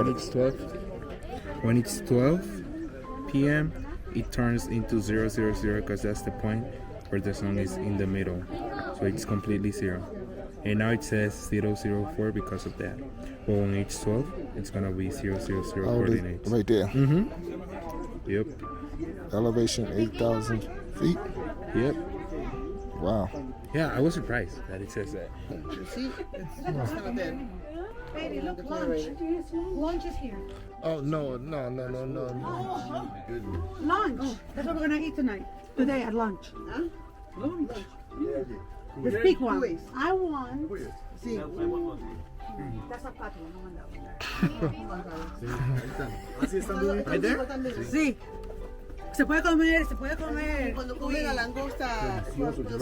recorded. When it's 12 p.m., it turns into 000 because that's the point where the sun is in the middle. So it's completely zero. And now it says 004 because of that. But when it's 12, it's gonna be 000 coordinates. Right there. Yep. Elevation 8,000 feet. Yep. Wow. Yeah, I was surprised that it says that. See? It's not there. Baby, look, lunch. Lunch is here. Oh, no. Lunch. That's what we're gonna eat tonight. Today at lunch. Huh? Lunch. The big one. I want. Sí. That's a pato. No one that Right there? Sí. Se puede comer. Cuando come la langosta.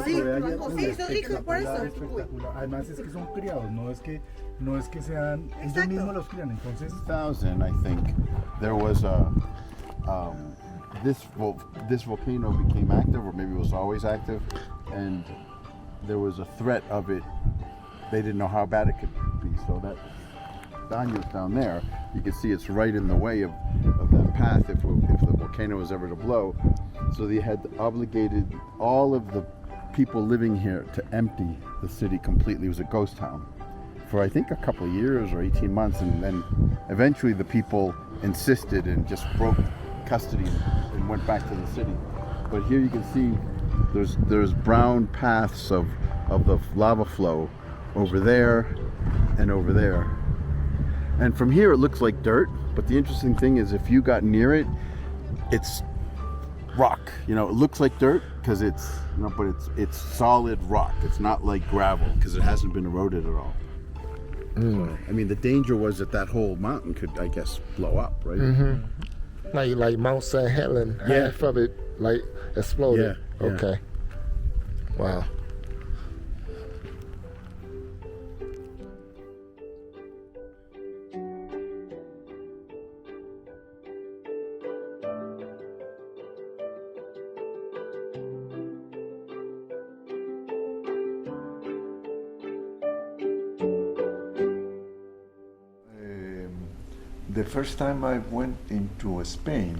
Sí, son ricos por eso. Espectacular. Además es que son criados, no es que sean ellos mismos los crían. Entonces, 2000, I think, there was a this volcano became active, or maybe it was always active, and there was a threat of it. They didn't know how bad it could be, so that Daniel's down there. You can see it's right in the way of that path if the volcano was ever to blow. So they had obligated all of the people living here to empty the city completely. It was a ghost town for I think a couple of years or 18 months, and then eventually the people insisted and just broke custody and went back to the city. But here you can see there's brown paths of the lava flow over there and over there. And from here it looks like dirt, but the interesting thing is if you got near it, it's rock. You know, it looks like dirt because it's, you know, but it's solid rock. It's not like gravel because it hasn't been eroded at all. So, I mean, the danger was that whole mountain could, I guess, blow up, right? Like Mount St. Helen, half of it like exploded. Yeah. Okay. Wow. The first time I went into Spain,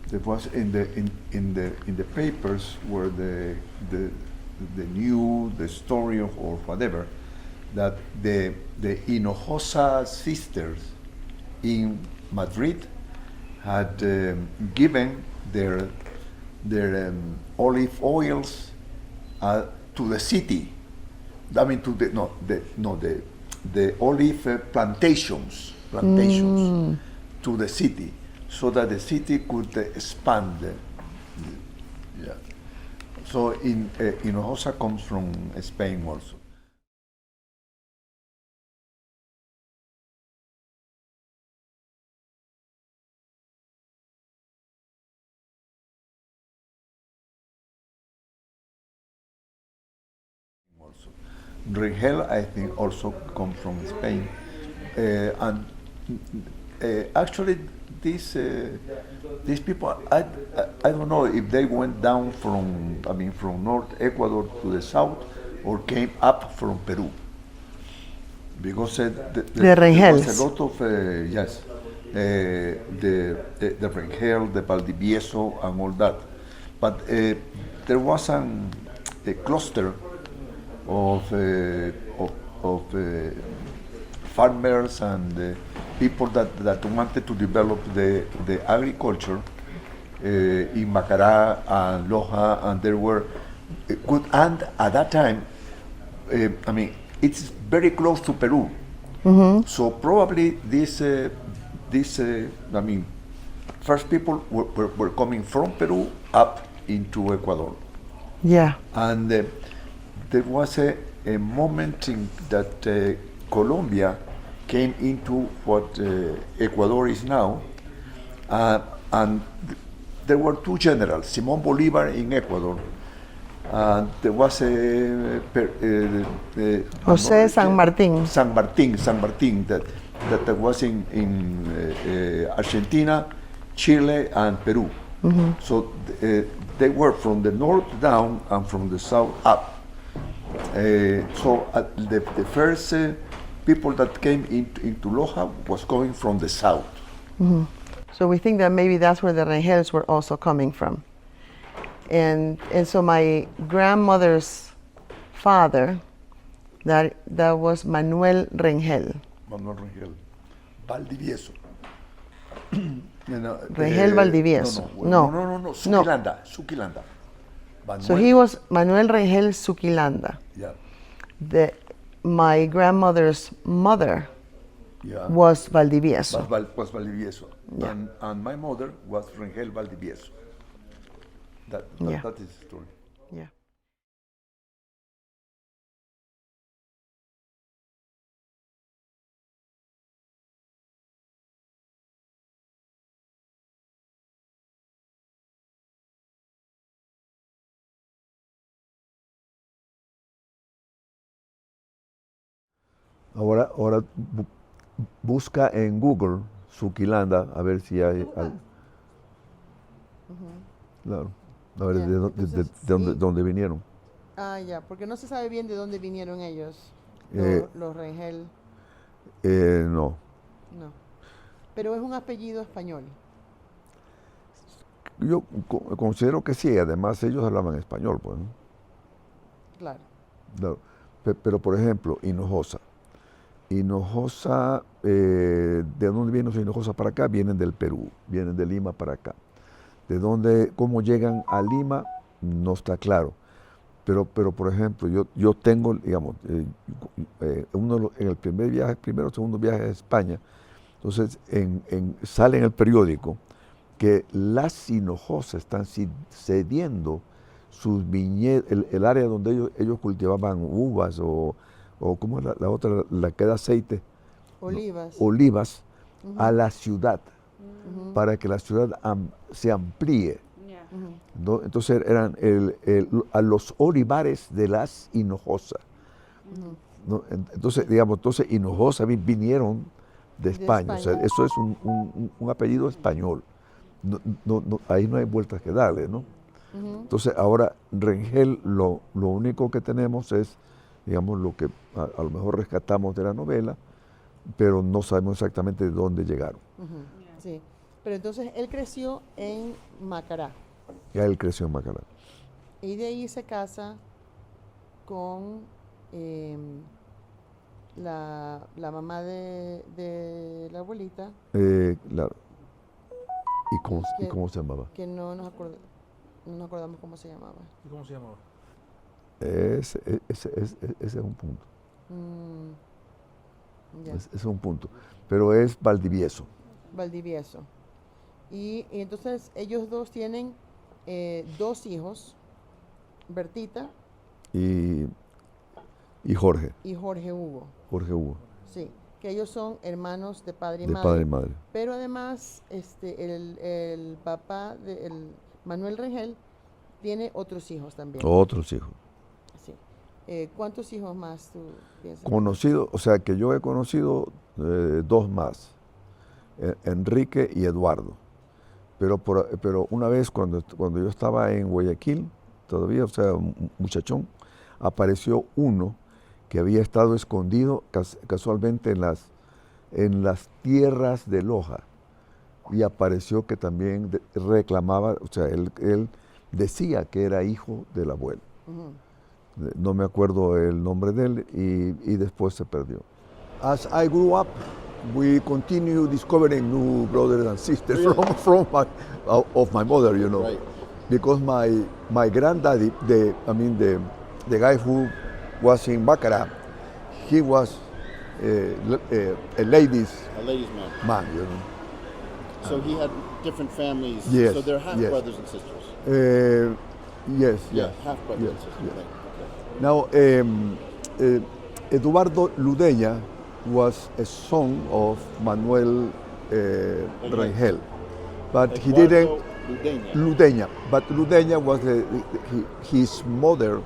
there was in the papers were the new the story of or whatever that the Hinojosa sisters in Madrid had given their olive oils to the city. I mean to the olive plantations to the city, so that the city could expand. Yeah. So Hinojosa comes from Spain also. Rengel, I think, also comes from Spain, and actually these people, I don't know if they went down from North Ecuador to the south or came up from Peru, because there was a lot of the Rengel, the Valdivieso, and all that, but there was a cluster of farmers and people that wanted to develop the agriculture in Macará and Loja, and there were good, and at that time, I mean, it's very close to Peru, so probably this first people were coming from Peru up into Ecuador. Yeah. And there was a moment in that Colombia came into what Ecuador is now, and there were two generals, Simón Bolívar in Ecuador, and there was José San Martín. San Martín that was in Argentina, Chile, and Peru. So they were from the north down and from the south up. So the first people that came into Loja was coming from the south. So we think that maybe that's where the Rengels were also coming from. And so my grandmother's father, that was Manuel Rengel. Manuel Rengel. Valdivieso. Rengel Valdivieso. No. Suquilanda. So he was Manuel Rengel Suquilanda. Yeah. My grandmother's mother Yeah. was Valdivieso. Was Valdivieso. Yeah. And my mother was Rengel Valdivieso. That is the story. Yeah. Ahora busca en Google Suquilanda a ver si hay algo. Claro. A ver de dónde vinieron. Ah, ya, porque no se sabe bien de dónde vinieron ellos, los Rengel. No. No. Pero es un apellido español. Yo considero que sí, además ellos hablaban español, pues, ¿no? Claro. Claro. Pero por ejemplo, Hinojosa. Hinojosa, ¿de dónde vienen los Hinojosa para acá? Vienen del Perú, vienen de Lima para acá. Cómo llegan a Lima, no está claro. Pero por ejemplo, yo tengo, digamos, en el primero o segundo viaje a España, entonces sale en el periódico que las Hinojosas están cediendo sus viñedos, el área donde ellos cultivaban uvas o ¿cómo es la otra? La que da aceite. Olivas. Olivas a la ciudad, para que la ciudad se amplíe. ¿No? Entonces eran a los olivares de las Hinojosa. ¿No? Entonces, digamos, Hinojosa vinieron de España. O sea, eso es un apellido español. Ahí no hay vueltas que darle, ¿no? Entonces, ahora Rengel, lo único que tenemos es, digamos, lo que a lo mejor rescatamos de la novela, pero no sabemos exactamente de dónde llegaron. Sí, pero entonces él creció en Macará. Ya él creció en Macará. Y de ahí se casa con la mamá de la abuelita. Claro. ¿Y cómo se llamaba? Que no nos acordamos cómo se llamaba. ¿Y cómo se llamaba? Ese es un punto. Ese es un punto. Pero es Valdivieso. Valdivieso. Y entonces ellos dos tienen 2 hijos, Bertita y Jorge. Y Jorge Hugo. Jorge Hugo. Sí, que ellos son hermanos de padre y de madre. Padre y madre. Pero además, el papá de Manuel Rengel tiene otros hijos también. Otros hijos. Sí. ¿Cuántos hijos más tú piensas? Conocido, o sea que yo he conocido 2 más, Enrique y Eduardo. Pero una vez cuando yo estaba en Guayaquil, todavía, o sea, un muchachón, apareció uno que había estado escondido casualmente en las tierras de Loja, y apareció que también reclamaba, o sea, él decía que era hijo del abuelo. No me acuerdo el nombre de él, y después se perdió. As I grew up, we continue discovering new brothers and sisters from my mother, you know, Right. because my granddaddy, the guy who was in Macará, he was a ladies man, you know. So he had different families. Yes, So they're half yes. brothers and sisters. Yes, Yeah, yes. half brothers yes, and sisters. yes. Right. Now, Eduardo Ludeña was a son of Manuel Rengel, but he didn't. Ludeña, but Ludeña was his mother's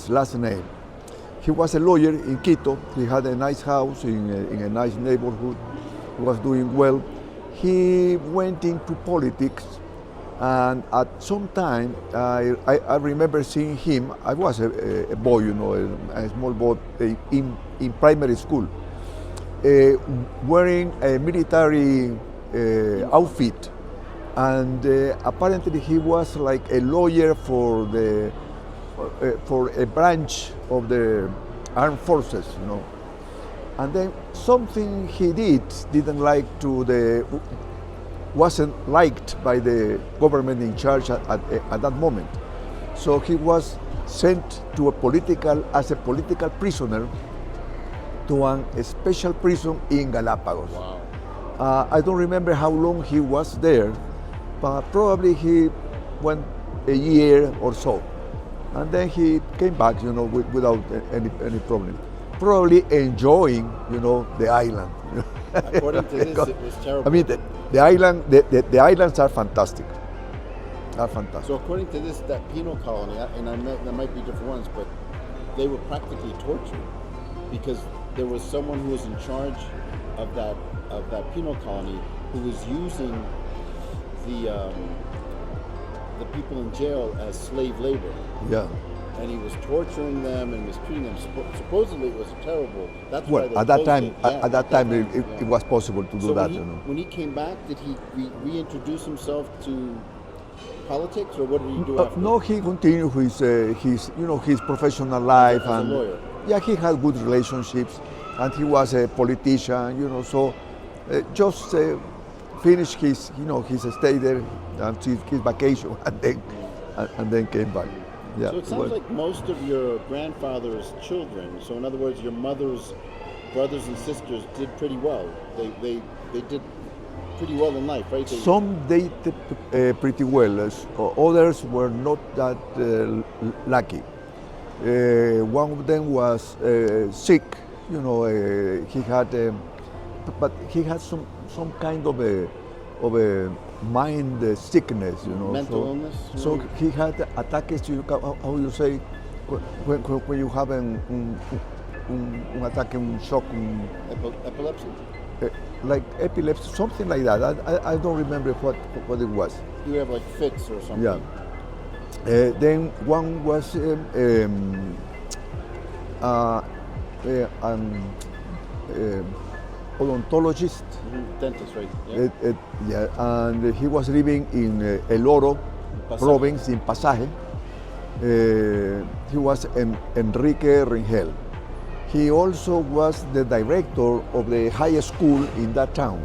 last name. He was a lawyer in Quito. He had a nice house in a nice neighborhood. He was doing well. He went into politics And at some time, I remember seeing him. I was a boy, you know, a small boy in primary school, wearing a military outfit, and apparently he was like a lawyer for a branch of the armed forces, you know. And then something he didn't like wasn't liked by the government in charge at that moment. So he was sent to as a political prisoner to a special prison in Galapagos. Wow. I don't remember how long he was there, but probably he went a year or so. And then he came back, you know, without any problem. Probably enjoying, you know, the island. According to this, it was terrible. I mean, the islands are fantastic. So according to this, that penal colony, and there might be different ones, but they were practically tortured because there was someone who was in charge of that penal colony who was using the people in jail as slave labor. Yeah. And he was torturing them and mistreating them. Supposedly, it was terrible. That's well, why at that time, it was possible to do that. When he came back, did he reintroduce himself to politics, or what did he do after? No, he continued his professional life as a lawyer. Yeah, he had good relationships, and he was a politician. You know, so just finished his stay there until his vacation, and then came back. Yeah, so it sounds like most of your grandfather's children, so in other words, your mother's brothers and sisters did pretty well. They did pretty well in life, right? Some did pretty well. Others were not that lucky. One of them was sick. You know, he had some kind of a mind sickness, you know. Mental illness? So he had attacks, how you say, when you have an attack, shock. Epilepsy? Like epilepsy, something like that. I don't remember what it was. You have like fits or something? Yeah. Then one was odontologist. Dentist, right? Yeah. And he was living in El Oro province in Pasaje. He was Enrique Rengel. He also was the director of the high school in that town.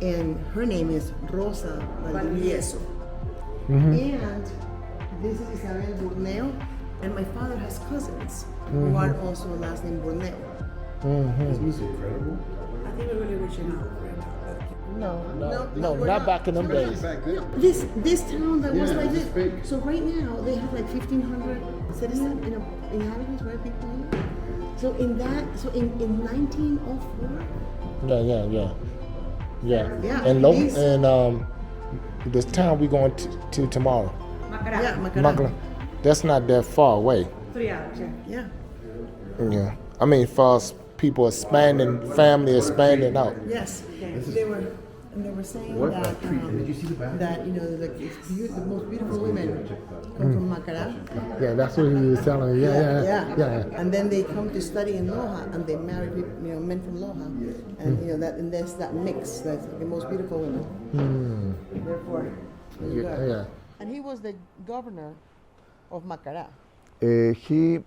And her name is Rosa Valdivieso. And this is Isabel Burneo, and my father has cousins who are also last name Burneo. Isn't this incredible? I think we're really reaching out. No, not back in them days. This town that was like this. So right now they have like 1,500 citizens, inhabitants, right? People here. So in 1904. Yeah. And this town we going to tomorrow. Macará. Yeah, Macará. That's not that far away. 3 hours. Yeah. Yeah. I mean, for us, people expanding, family expanding out. Yes. They were saying that the most beautiful women come from Macará. Yeah, that's what he was telling me. Yeah. And then they come to study in Loja, and they marry men from Loja, and and there's that mix. That's the most beautiful women. Therefore, Yeah. And he was the governor of Macará. He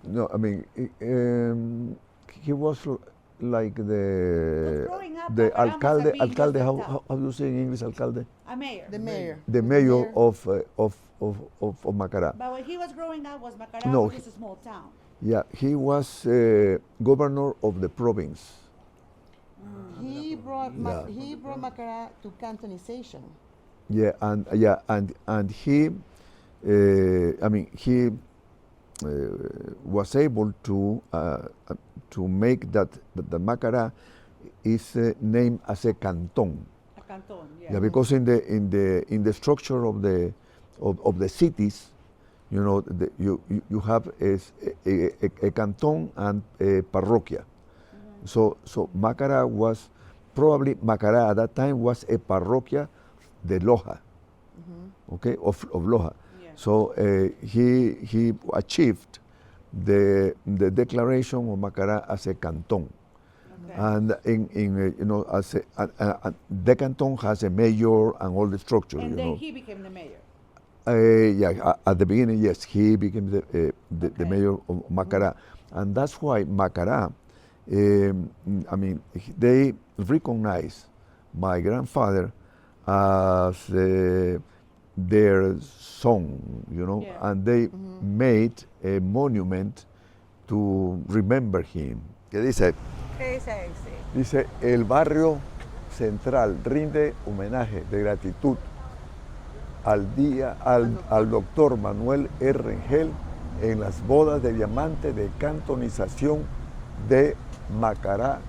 was like the Macará alcalde. How do you say in English, alcalde? A mayor. The mayor. The mayor of Macará. But when he was growing up, was Macará No, just a small town? Yeah, he was governor of the province. He brought Macará to Cantonization. Yeah, and he, he was able to make that the Macará is named as a canton. A canton, yeah. Yeah, because in the structure of the cities, you have a canton and a parroquia. So Macará was probably at that time was a parroquia de Loja. okay, of Loja. So he achieved the declaration of Macará as a canton. And as the canton has a mayor and all the structure. And then he became the mayor. At the beginning, yes, he became the mayor of Macará, and that's why Macará. They recognize my grandfather as their son, and they made a monument to remember him. ¿Qué dice? ¿Qué dice ahí? Sí. Dice, el barrio central rinde homenaje de gratitud al doctor Manuel E. Rengel en las bodas de diamante de cantonización de Macará,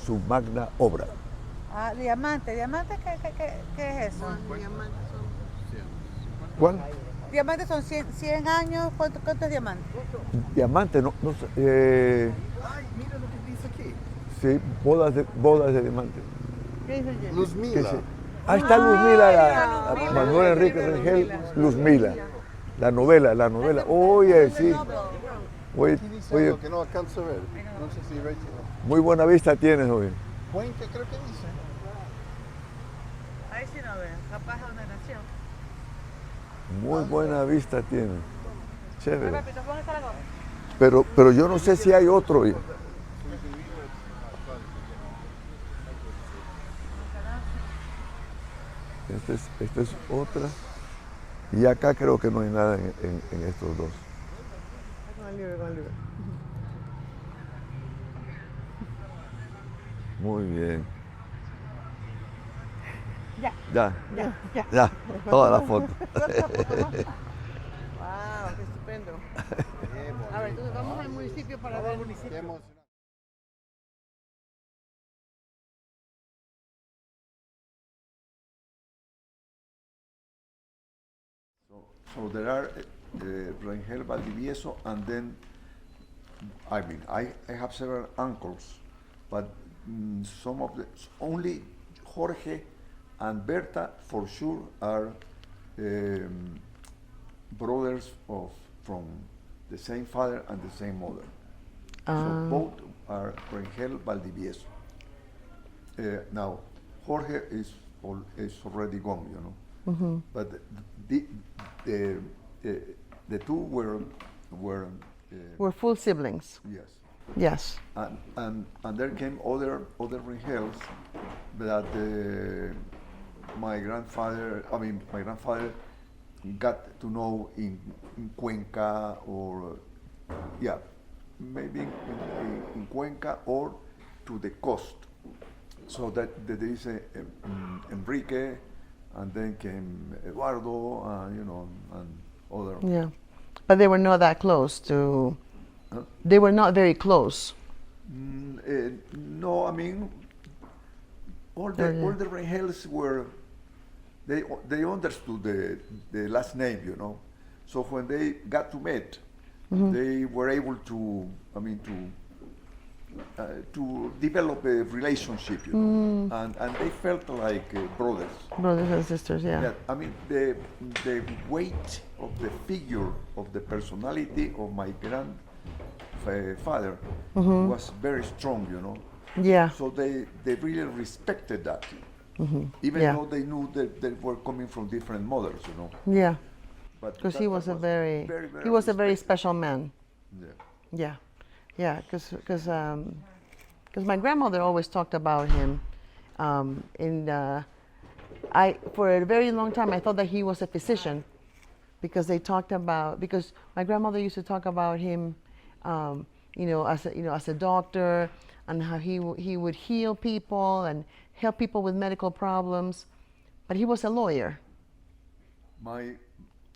su magna obra. Ah, diamante. ¿Diamante qué es eso? ¿Cuál? Diamantes son 100 años. ¿Cuántos diamantes? Diamante, no sé. Ay, mira lo que dice aquí. Sí, bodas de diamante. ¿Qué dice Jenny? Luzmila. Ahí está Luzmila, Manuel Enrique Rengel, Luzmila. La novela. Oye, sí. Oye, Dice algo que no alcanzo a ver. No sé si Rachel. muy buena vista tienes hoy. Puente creo que dice. Ahí sí no ve. Capaz de una nación. Muy buena vista tienes. Chévere. Rápido, ¿dónde está la gorra? Pero yo no sé si hay otro. Esta es otra. Y acá creo que no hay nada en estos dos. Muy bien. Ya. Toda la foto. Wow, qué estupendo. A ver, entonces vamos al municipio para ver el municipio. So there are Rengel Valdivieso, and then, I have several uncles, but some of the, only Jorge and Berta for sure are brothers from the same father and the same mother. So both are Rengel Valdivieso. Now, Jorge is already gone, but the two were We're full siblings. yes. Yes. And there came other Rengels that my grandfather got to know in Cuenca, or maybe in Cuenca or to the coast. So that there is Enrique, and then came Eduardo, and other. Yeah. But they were not that close to. They were not very close. No, all the Rengels were. They understood the last name, So when they got to meet, they were able to develop a relationship, and they felt like brothers. Brothers and sisters, yeah. The weight of the figure of the personality of my grandfather was very strong, Yeah. So they really respected that, even though they knew that they were coming from different mothers, Yeah. Because He was a very special man. Yeah. Yeah, because my grandmother always talked about him. For a very long time I thought that he was a physician, because my grandmother used to talk about him, as a doctor, and how he would heal people and help people with medical problems, but he was a lawyer.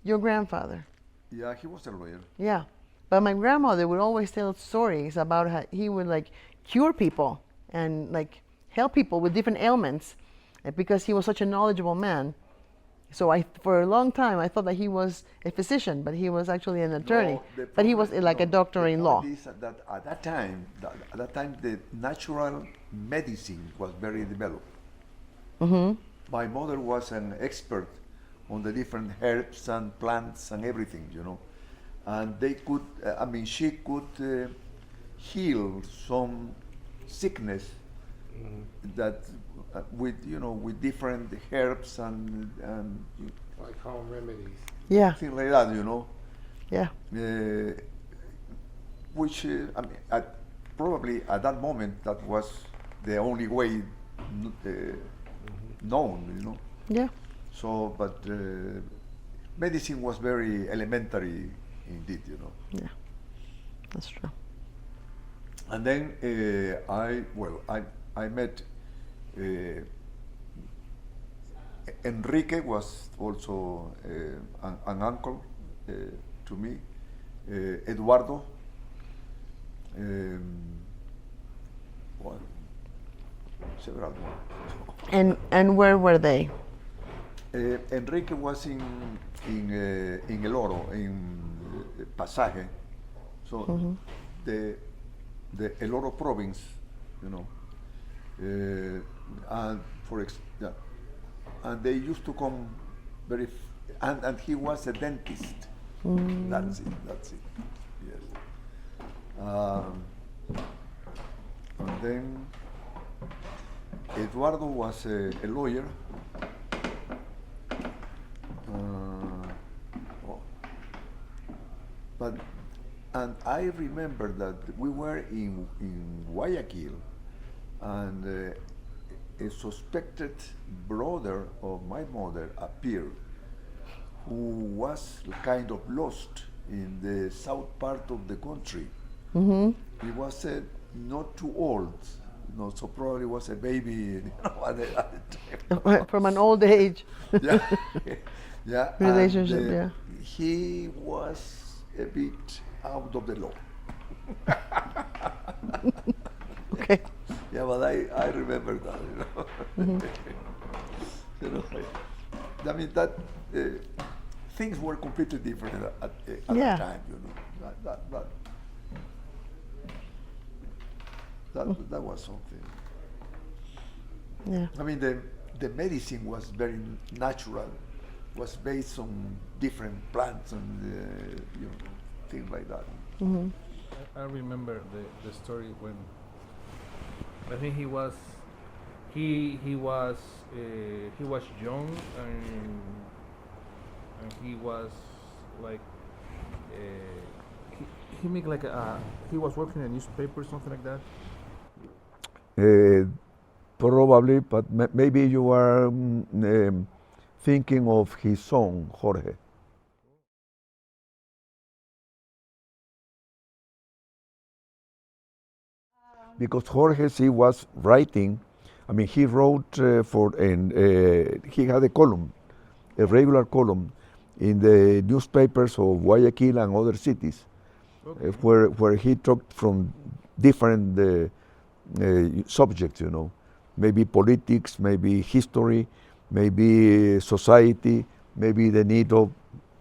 Your grandfather. Yeah, he was a lawyer. Yeah. But my grandmother would always tell stories about how he would cure people and help people with different ailments, because he was such a knowledgeable man. So for a long time I thought that he was a physician, but he was actually an attorney. But he was like a doctor in law. At that time, the natural medicine was very developed. My mother was an expert on the different herbs and plants and everything, you know. And they could, she could heal some sickness that with different herbs and Like home remedies. Yeah. things like that, you know. Yeah. Which probably at that moment that was the only way known, you know. Yeah. So, but medicine was very elementary indeed, you know. Yeah. That's true. And then I met Enrique was also an uncle to me. Eduardo. Several. And where were they? Enrique was in El Oro, in Pasaje. So the El Oro province, you know. And they used to come and he was a dentist. That's it. Yes. And then Eduardo was a lawyer. And I remember that we were in Guayaquil, and a suspected brother of my mother appeared, who was kind of lost in the south part of the country. He was not too old, so probably was a baby at the time. From an old age. Yeah, yeah. Relationship, and, yeah. He was a bit out of the law. Okay. Yeah, but I remember that, you know. You know, I mean that things were completely different at Yeah. that time, you know. That was something. Yeah. I mean the medicine was very natural, was based on different plants and things like that. I remember the story when I think he was young and he was like he make like he was working in a newspaper, something like that. Probably, but maybe you are thinking of his son, Jorge. Because Jorge, he was writing, he wrote he had a column, a regular column, in the newspapers of Guayaquil and other cities, where he talked from different subjects, you know, maybe politics, maybe history, maybe society, maybe the need of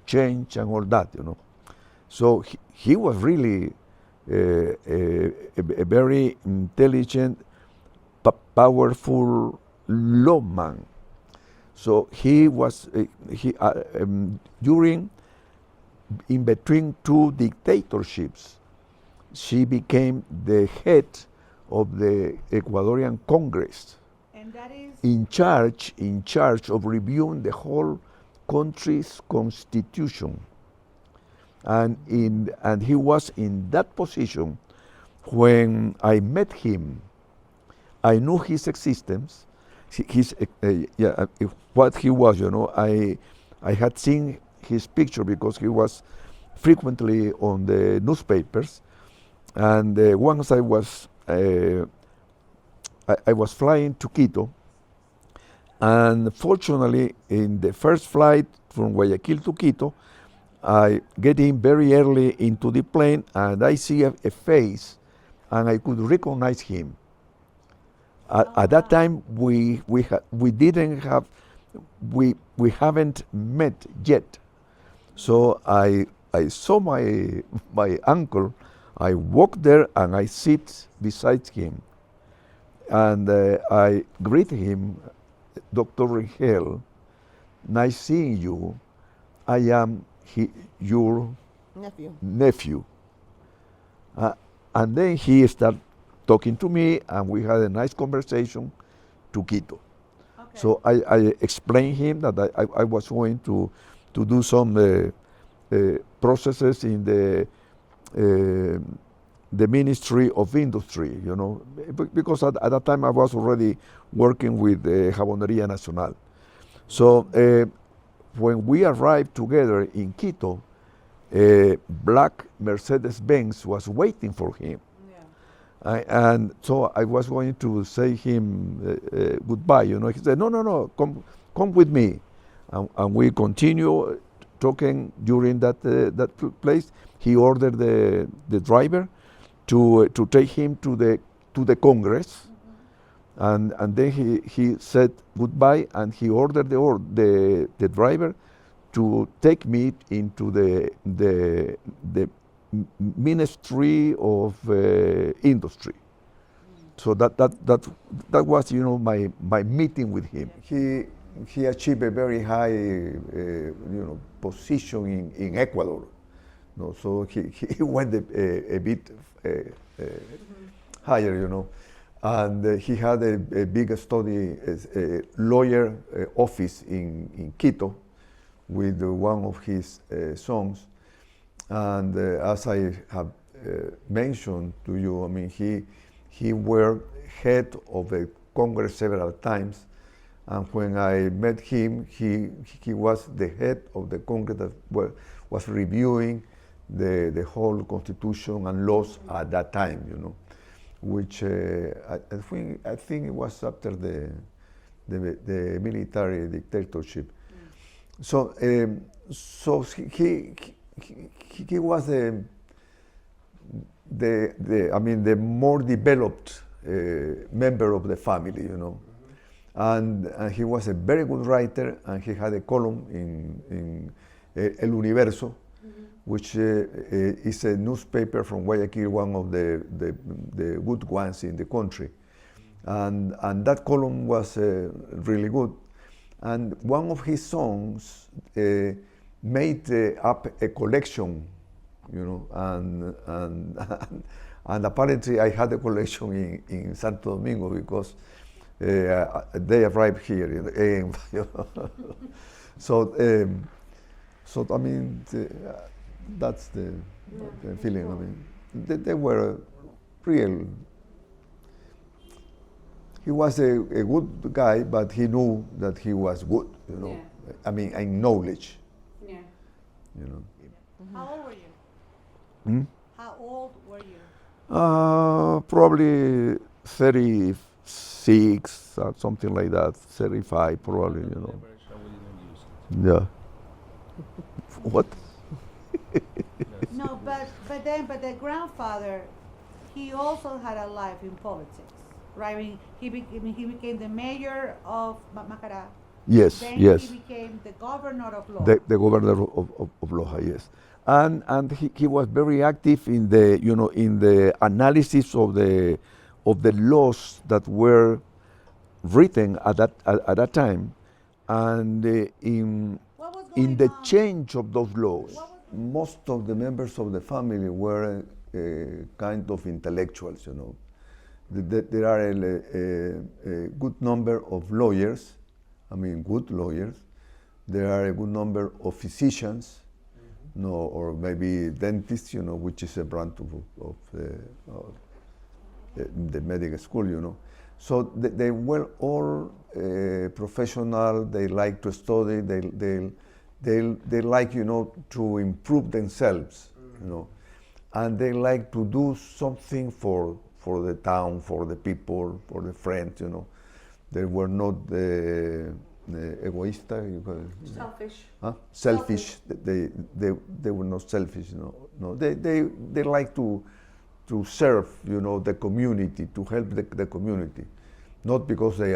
change and all that, you know. So he was really a very intelligent, powerful lawman. So he was in between two dictatorships, she became the head of the Ecuadorian Congress, And that is in charge of reviewing the whole country's constitution. And he was in that position when I met him. I knew his existence, what he was, you know. I had seen his picture because he was frequently on the newspapers. And once I was flying to Quito, and fortunately, in the first flight from Guayaquil to Quito, I get in very early into the plane, and I see a face, and I could recognize him. At that time, we haven't met yet. So I saw my uncle. I walk there and I sit beside him, and I greet him, Dr. Rengel, nice seeing you. I am your nephew. And then he started talking to me, and we had a nice conversation to Quito. Okay. So I explained him that I was going to do some processes in the Ministry of Industry, you know, because at that time I was already working with Jabonería Nacional. So when we arrived together in Quito, black Mercedes-Benz was waiting for him. And so I was going to say him goodbye, you know. He said, no, come with me. And we continue talking during that place. He ordered the driver to take him to the Congress. And then he said goodbye, and he ordered the driver to take me into the Ministry of Industry. So that was, you know, my meeting with him. He achieved a very high you know, position in Ecuador. No, so he went a bit higher, you know, and he had a big study, a lawyer office in Quito with one of his sons. And as I have mentioned to you, I mean, he were head of the Congress several times, and when I met him, he was the head of the Congress that was reviewing the whole constitution and laws at that time, you know, which I think it was after the military dictatorship. So he was the more developed member of the family, you know, and he was a very good writer, and he had a column in El Universo, which is a newspaper from Guayaquil, one of the good ones in the country, and that column was really good. And one of his songs made up a collection, you know, and apparently I had a collection in Santo Domingo because they arrived here. So I mean, that's the feeling. I mean, they were real. He was a good guy, but he knew that he was good, you know. Yeah. I mean, in knowledge. Yeah. You know. How old were you? Hmm? How old were you? Probably 36, something like that. 35, probably, you know. Yeah. What? No, but the grandfather, he also had a life in politics. Right, I mean, he became the mayor of Macará. Yes, then yes. He became the governor of Loja. The governor of Loja, yes, and he was very active in the, you know, in the analysis of the laws that were written at that time, and in the change of those laws. Most of the members of the family were kind of intellectuals, you know. There are a good number of lawyers, I mean good lawyers. There are a good number of physicians, no, or maybe dentists, you know, which is a branch of the medical school, you know. So they were all professional. They like to study. They like, you know, to improve themselves, you know, and they like to do something for the town, for the people, for the friends, you know. They were not egoista. Selfish. Huh? Selfish. They were not selfish, you know. No, they like to serve, you know, the community, to help the community, not because they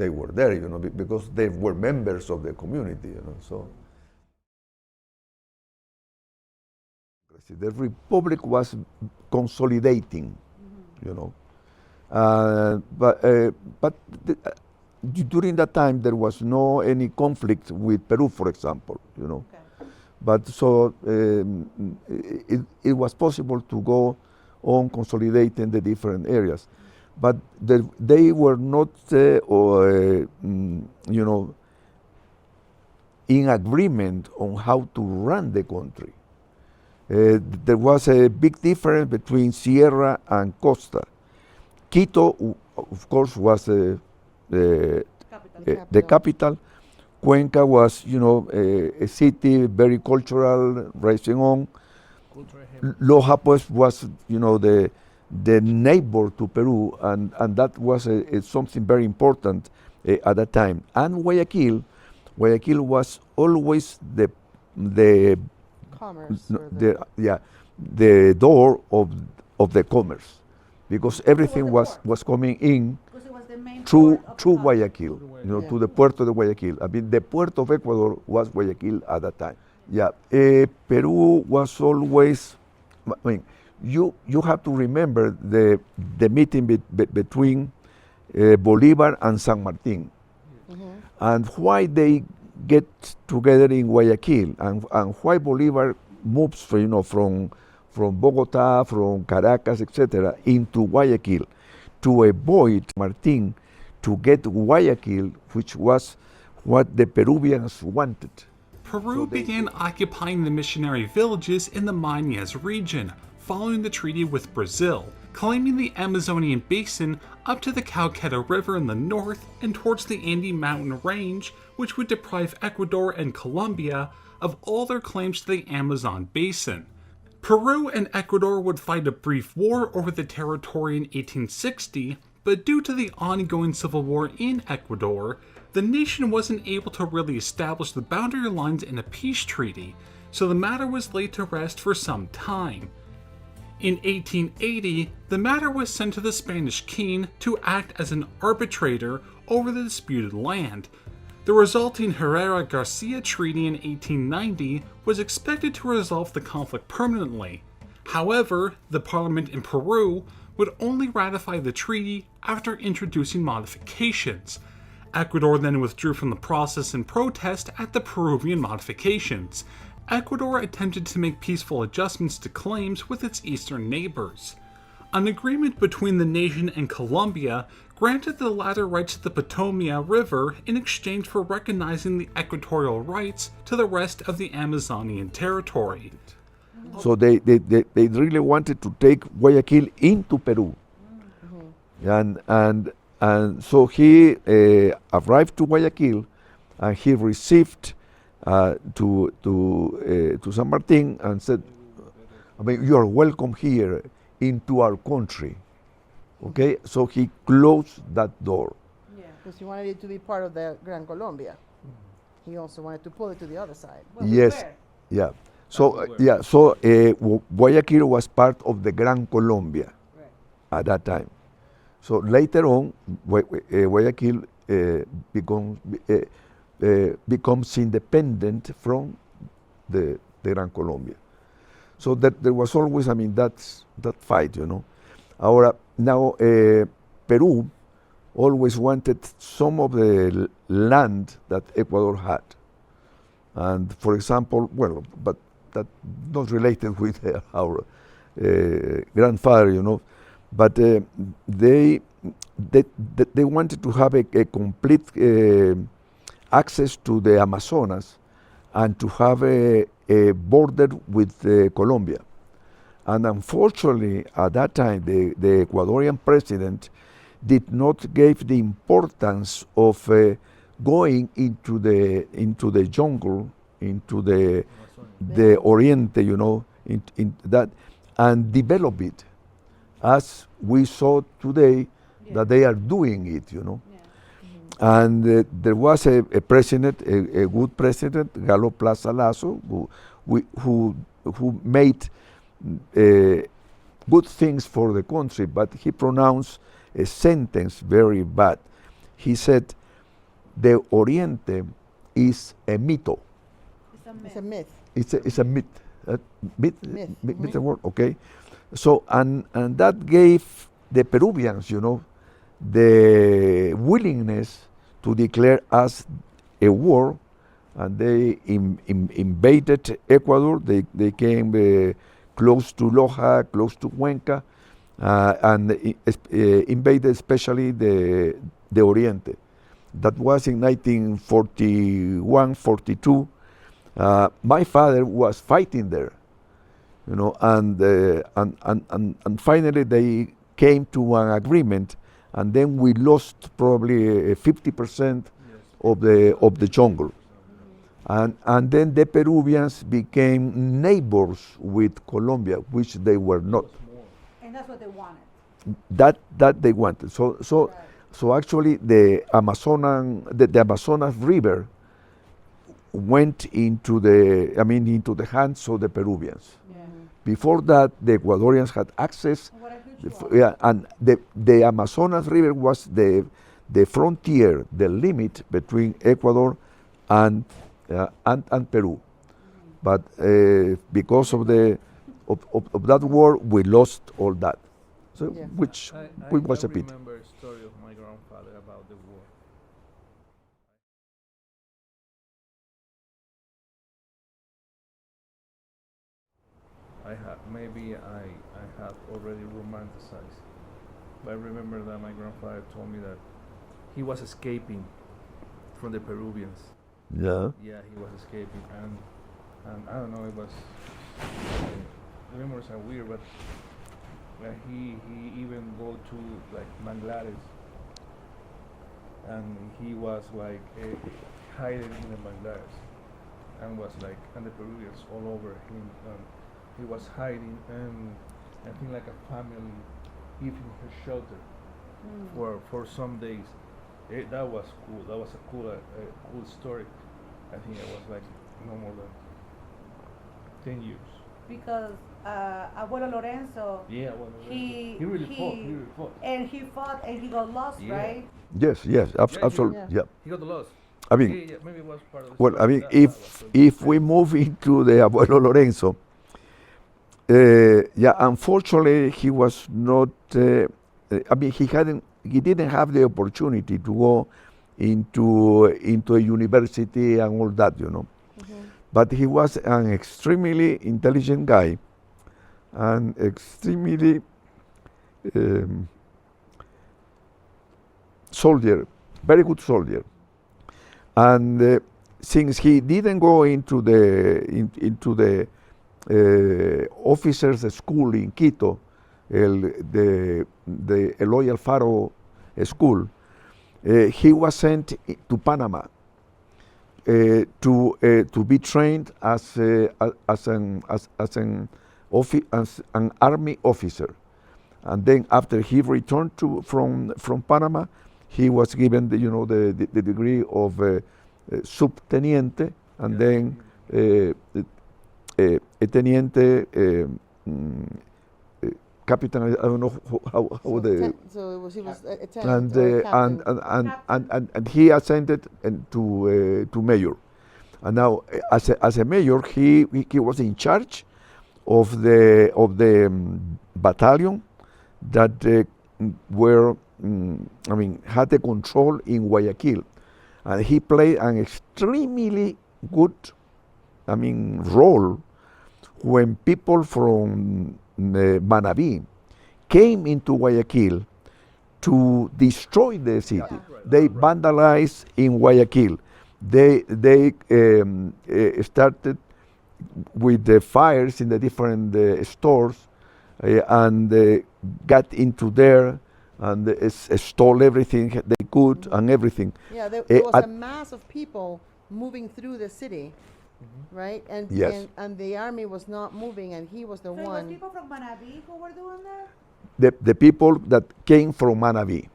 were there, you know, because they were members of the community, you know. So the republic was consolidating, you know, but during that time there was no any conflict with Peru, for example, you know. Okay. But so it was possible to go on consolidating the different areas. But they were not, you know, in agreement on how to run the country. There was a big difference between Sierra and Costa. Quito, of course, was the capital. Cuenca was, you know, a city very cultural, rising on. Loja, pues, was, you know, the neighbor to Peru, and that was something very important at that time. And Guayaquil was always the Commerce. the door of the commerce, because everything was coming in Because it was the main through port of the country. Guayaquil, you know, to the Puerto de Guayaquil. I mean, the port of Ecuador was Guayaquil at that time. Yeah, Peru was always. I mean, you have to remember the meeting between Bolivar and San Martin, and why they get together in Guayaquil, and why Bolivar moves, you know, from Bogota, from Caracas, etc., into Guayaquil, to avoid Martin to get Guayaquil, which was what the Peruvians wanted. Peru began occupying the missionary villages in the Mayas region, following the treaty with Brazil, claiming the Amazonian basin up to the Cauqueta River in the north and towards the Andes mountain range, which would deprive Ecuador and Colombia of all their claims to the Amazon basin. Peru and Ecuador would fight a brief war over the territory in 1860, but due to the ongoing civil war in Ecuador, the nation wasn't able to really establish the boundary lines in a peace treaty, so the matter was laid to rest for some time. In 1880, the matter was sent to the Spanish king to act as an arbitrator over the disputed land. The resulting Herrera-Garcia Treaty in 1890 was expected to resolve the conflict permanently. However, the parliament in Peru would only ratify the treaty after introducing modifications. Ecuador then withdrew from the process in protest at the Peruvian modifications. Ecuador attempted to make peaceful adjustments to claims with its eastern neighbors. An agreement between the nation and Colombia granted the latter rights to the Potomac River in exchange for recognizing the equatorial rights to the rest of the Amazonian territory. So they really wanted to take Guayaquil into Peru, and so he arrived to Guayaquil, and he received to San Martin and said, I mean, you are welcome here into our country. Okay, so he closed that door. Yeah, because he wanted it to be part of the Gran Colombia. He also wanted to pull it to the other side. Well, Yes, where? yeah. So Guayaquil was part of the Gran Colombia at that time. So later on, Guayaquil becomes independent from the Gran Colombia. So that there was always, I mean, that fight, you know. Now Peru always wanted some of the land that Ecuador had. And for example, well, but that not related with our grandfather, you know, but they wanted to have a complete access to the Amazonas and to have a border with Colombia. And unfortunately, at that time, the Ecuadorian president did not give the importance of going into the jungle, into the Oriente, you know, in that, and develop it, as we saw today that they are doing it, you know. And there was a president, a good president, Galo Plaza Lasso, who made good things for the country, but he pronounced a sentence very bad. He said, the Oriente is a mito. It's a myth. It's a myth. Myth a word, okay. So, and that gave the Peruvians, you know, the willingness to declare us a war, and they invaded Ecuador. They came close to Loja, close to Wodkah, and invaded especially the Oriente. That was in 1941, 42. My father was fighting there, you know, and finally they came to an agreement, and then we lost probably 50% of the jungle. And then the Peruvians became neighbors with Colombia, which they were not. And that's what they wanted. That they wanted. So actually the Amazonas River went into the hands of the Peruvians. Yeah. Before that, the Ecuadorians had access. And the Amazonas River was the frontier, the limit between Ecuador and Peru. But because of that war, we lost all that. So which was a pity. I remember a story of my grandfather about the war. I have already romanticized, but I remember that my grandfather told me that he was escaping from the Peruvians. Yeah. Yeah, he was escaping, and I don't know, it was the memories are weird, but he even go to like Bangladesh, and he was like hiding in the Bangladesh, and was like, and the Peruvians all over him. He was hiding, and I think like a family giving her shelter for some days. That was cool. That was a cool story. I think it was like no more than 10 years. Because Abuelo Lorenzo, Yeah, well, he really fought. And he fought and he got lost, Yeah. right? Yes, absolutely. Yeah. He got lost. I mean, Yeah, maybe it was part of the well, story. I mean, That was if we move into the Abuelo Lorenzo, unfortunately, he was not. He didn't have the opportunity to go into a university and all that, you know. But he was an extremely intelligent guy, and extremely soldier, very good soldier. And since he didn't go into the officers' school in Quito, the Eloy Alfaro school, he was sent to Panama to be trained as an army officer. And then after he returned from Panama, he was given the degree of subteniente, and then a teniente, captain. I don't know how the. So he was a And captain. and he ascended to mayor, and now as a mayor he was in charge of the battalion that were had the control in Guayaquil, and he played an extremely good role when people from Manabí came into Guayaquil to destroy the city. Yeah. They vandalized in Guayaquil. They started with the fires in the different stores and got into there and stole everything they could and everything. Yeah, there was a mass of people moving through the city, right? And, yes. and the army was not moving, and he was the one. So it was people from Manabí who were doing that? The people that came from Manabí.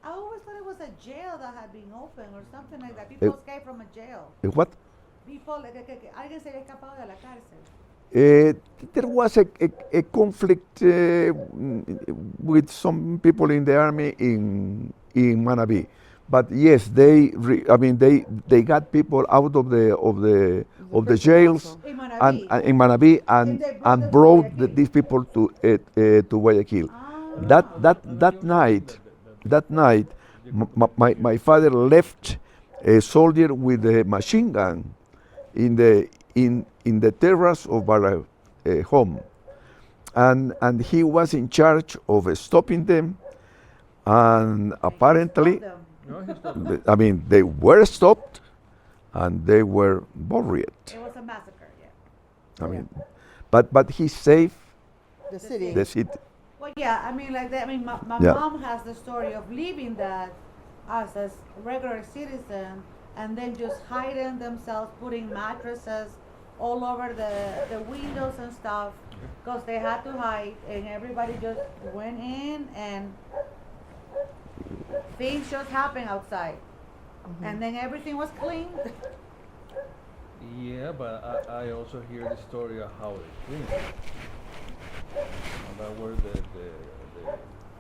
I always thought it was a jail that had been opened or something like that. People escaped from a jail. What? People, alguien se había escapado de la cárcel. There was a conflict with some people in the army in Manabí, but yes, they got people out of the jails in Manabí and brought these people to Guayaquil. That night, My father left a soldier with a machine gun in the terrace of our home, and he was in charge of stopping them, and apparently, I mean, they were stopped, and they were buried. It was a massacre, yeah. I mean, but he saved The city. the city. Well, yeah, I mean, like that. I mean, my Yeah. mom has the story of leaving that us as regular citizen, and then just hiding themselves, putting mattresses all over the windows and stuff, because they had to hide, and everybody just went in, and things just happened outside, and then everything was cleaned. Yeah, but I also hear the story of how they clean it. About where the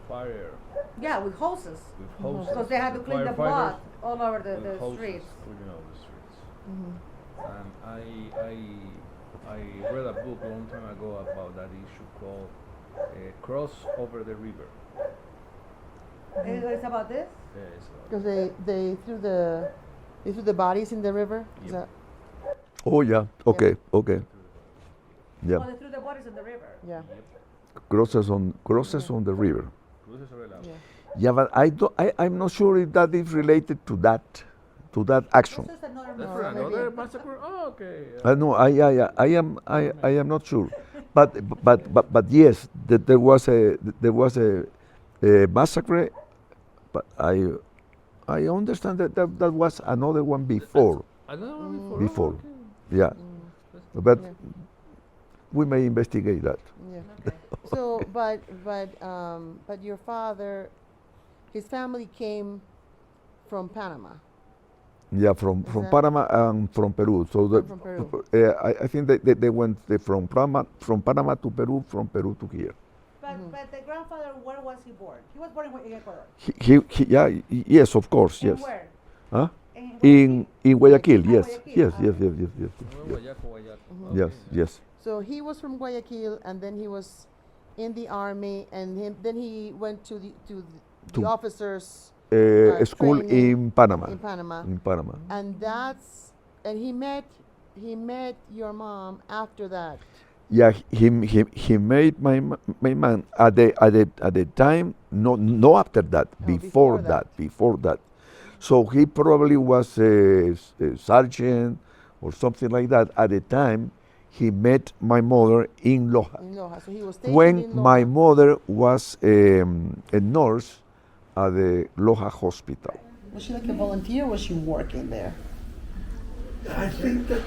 fire Yeah, with hoses, with hoses. because they had to clean the blood firefighters all over the with hoses streets. cleaning all the streets. And I read a book a long time ago about that issue called Cross Over the River. It's about this. Yeah, it's about Because they threw the bodies in the river. Is Yep. that, Oh yeah. Okay. Okay. Yeah. Oh, they threw the bodies in the river. yeah. Crosses on the river. Cruces sobre el agua. Yeah. Yeah, but I'm not sure if that is related to that action. This is another That's movie. for maybe. another massacre. Oh, okay. No, I am not sure, but yes, that there was a massacre, but I understand that was another one before, Another one before, okay. yeah, but Yeah. we may investigate that. Yeah. So, but your father, his family came from Panama. Yeah, from that- Panama and from Peru. So From Peru. I think they went from Panama to Peru, from Peru to here. But the grandfather, where was he born? He was born in Ecuador. Yes, of course, In yes. where? Huh? In In Guayaquil, Ah, yes, Guayaquil, yes, ah. yes. Guayaco. Yes, yes. So he was from Guayaquil, and then he was in the army, and then he went to the To- officers School training in Panama. in Panama, In Panama. and he met your mom after that. Yeah, he made my man at the time. No, after that. before Before that. So he probably was a sergeant or something like that. At the time, he met my mother in Loja. In Loja. So he was stationed When in Loja. my mother was a nurse at the Loja hospital. Was she like a volunteer or was she working there? I think that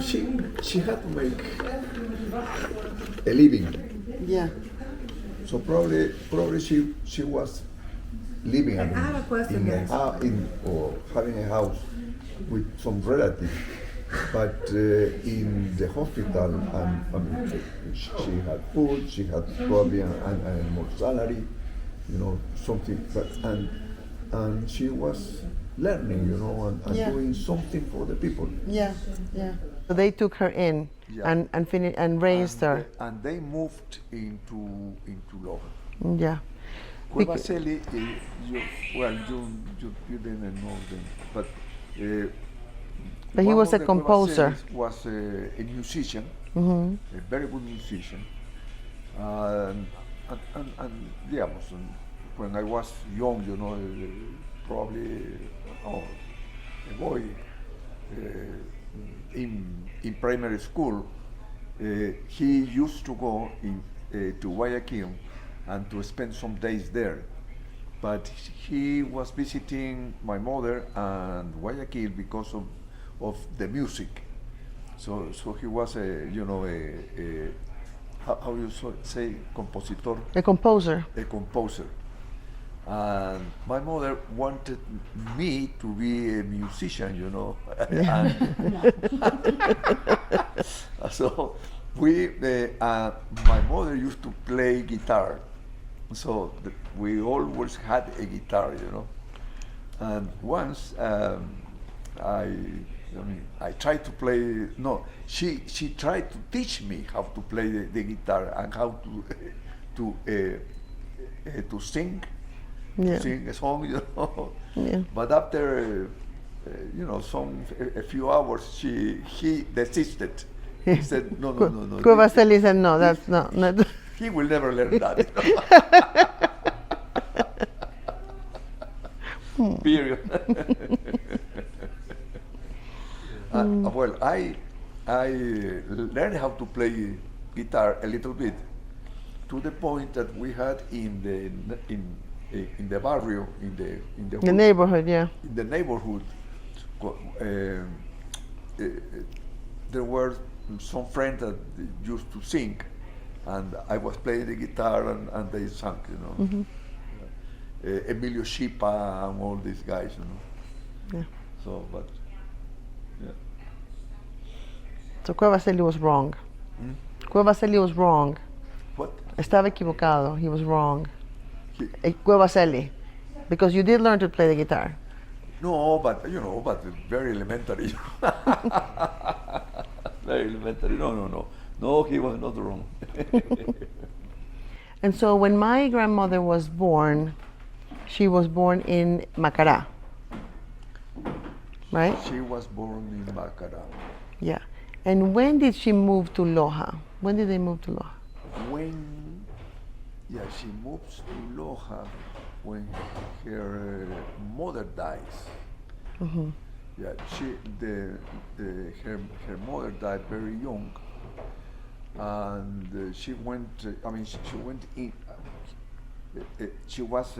she had to make a living. Yeah. So probably she was living I have a question, yes. or having a house with some relatives, but in the hospital, she had food, she had probably an more salary, something, and she was learning, and Yeah. doing something for the people. Yeah. Yeah. So they took her in Yeah. and raised her. And they moved into Loja. Yeah. Cuevaceli, you didn't know them, but But he one was of a the composer. Cuevacelis was a musician, Mm-hmm. a very good musician. And digamos, when I was young, probably a boy in primary school, he used to go to Guayaquil and to spend some days there. But he was visiting my mother and Guayaquil because of the music. So he was how you say compositor? A composer. A composer. And my mother wanted me to be a musician, And so my mother used to play guitar. So we always had a guitar, And once I tried to play. No, she tried to teach me how to play the guitar and how to sing. Yeah. sing a song, you know. Yeah. But after, you know, a few hours, he desisted. He said, no. Cuevaseli said, no, that's not. He will never learn that. Period. Well, I learned how to play guitar a little bit, to the point that we had in the barrio, in the The neighborhood, yeah. in the neighborhood, there were some friends that used to sing, and I was playing the guitar and they sang, you know. Mm-hmm. Emilio Shipa and all these guys, you know. Yeah. So, but yeah. So Cuevaseli was wrong. Hmm? Cuevaseli was wrong. What? Estaba equivocado. He was wrong. Cuevaseli, because you did learn to play the guitar. No, but you know, but very elementary. Very elementary. No, he was not wrong. And so when my grandmother was born, she was born in Macará, right? She was born in Macará. Yeah. And when did she move to Loja? When did they move to Loja? She moves to Loja when her mother dies. Mm-hmm. Yeah, her mother died very young, and she went. She went in. She was,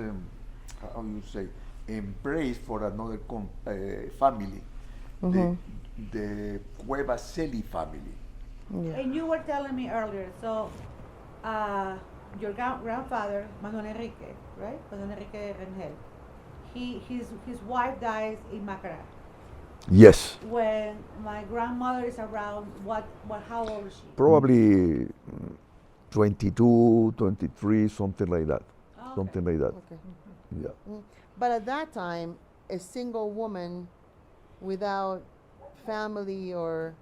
how you say, embraced for another family, Mm-hmm. the Cuevaseli family. Yeah. And you were telling me earlier, so your grandfather, Manuel Enrique, right? Manuel Enrique Rengel. His wife dies in Macará. Yes. When my grandmother is around, how old is she? Probably 22, 23, something like that. Okay. Something like that. Okay. Yeah. But at that time, a single woman without family or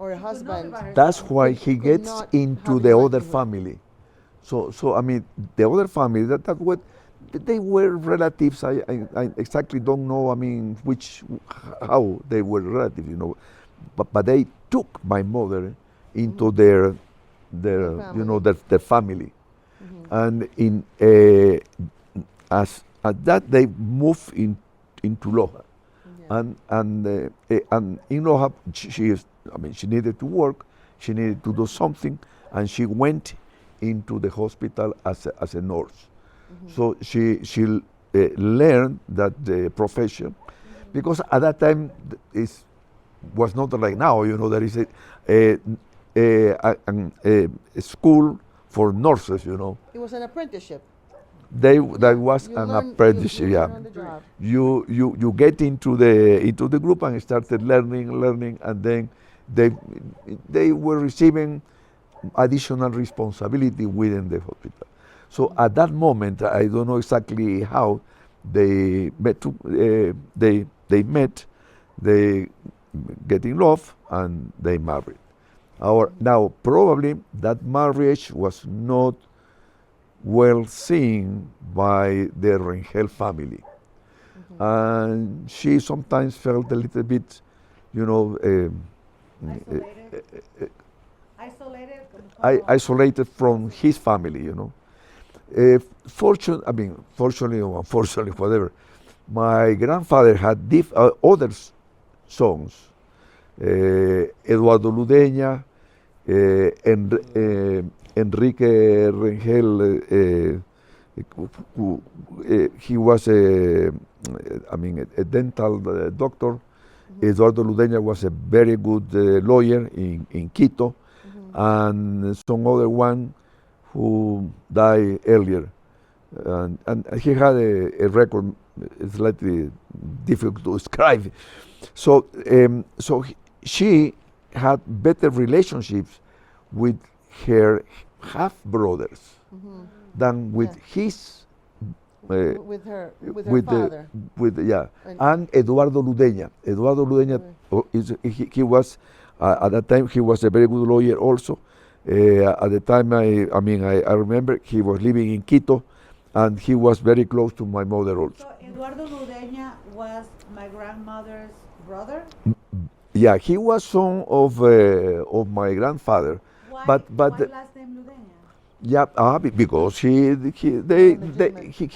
a husband. That's why he could gets not into have the a other livelihood. family. So I mean, the other family that what they were relatives. I exactly don't know. I mean, how they were relatives, you know. But they took my mother into their you know, their family, and as at that they moved into Loja. And in Loja, she needed to work, she needed to do something, and she went into the hospital as a nurse. So she learned that the profession, because at that time was not like now. You know, there is a school for nurses. You know, It was an apprenticeship. that was You an learn- apprenticeship. you Yeah, learn on the job. you get into the group and started learning, and then they were receiving additional responsibility within the hospital. So at that moment, I don't know exactly how they met. They get in love, and they married. Now probably that marriage was not well seen by the Rengel family, and she sometimes felt a little bit, you know, isolated from his family, you know. Fortunately or unfortunately, whatever, my grandfather had other songs. Eduardo Ludeña, Enrique Rengel, he was a dental doctor. Eduardo Ludeña was a very good lawyer in Quito, and some other one who died earlier, and he had a record slightly difficult to describe. So she had better relationships with her half brothers than with his with her father. And Eduardo Ludeña. Eduardo Ludeña, he was at that time he was a very good lawyer also. At the time, I remember he was living in Quito, and he was very close to my mother also. So Eduardo Ludeña was my grandmother's brother? Yeah, he was son of my grandfather, Why, but why last name Ludeña? yeah, because he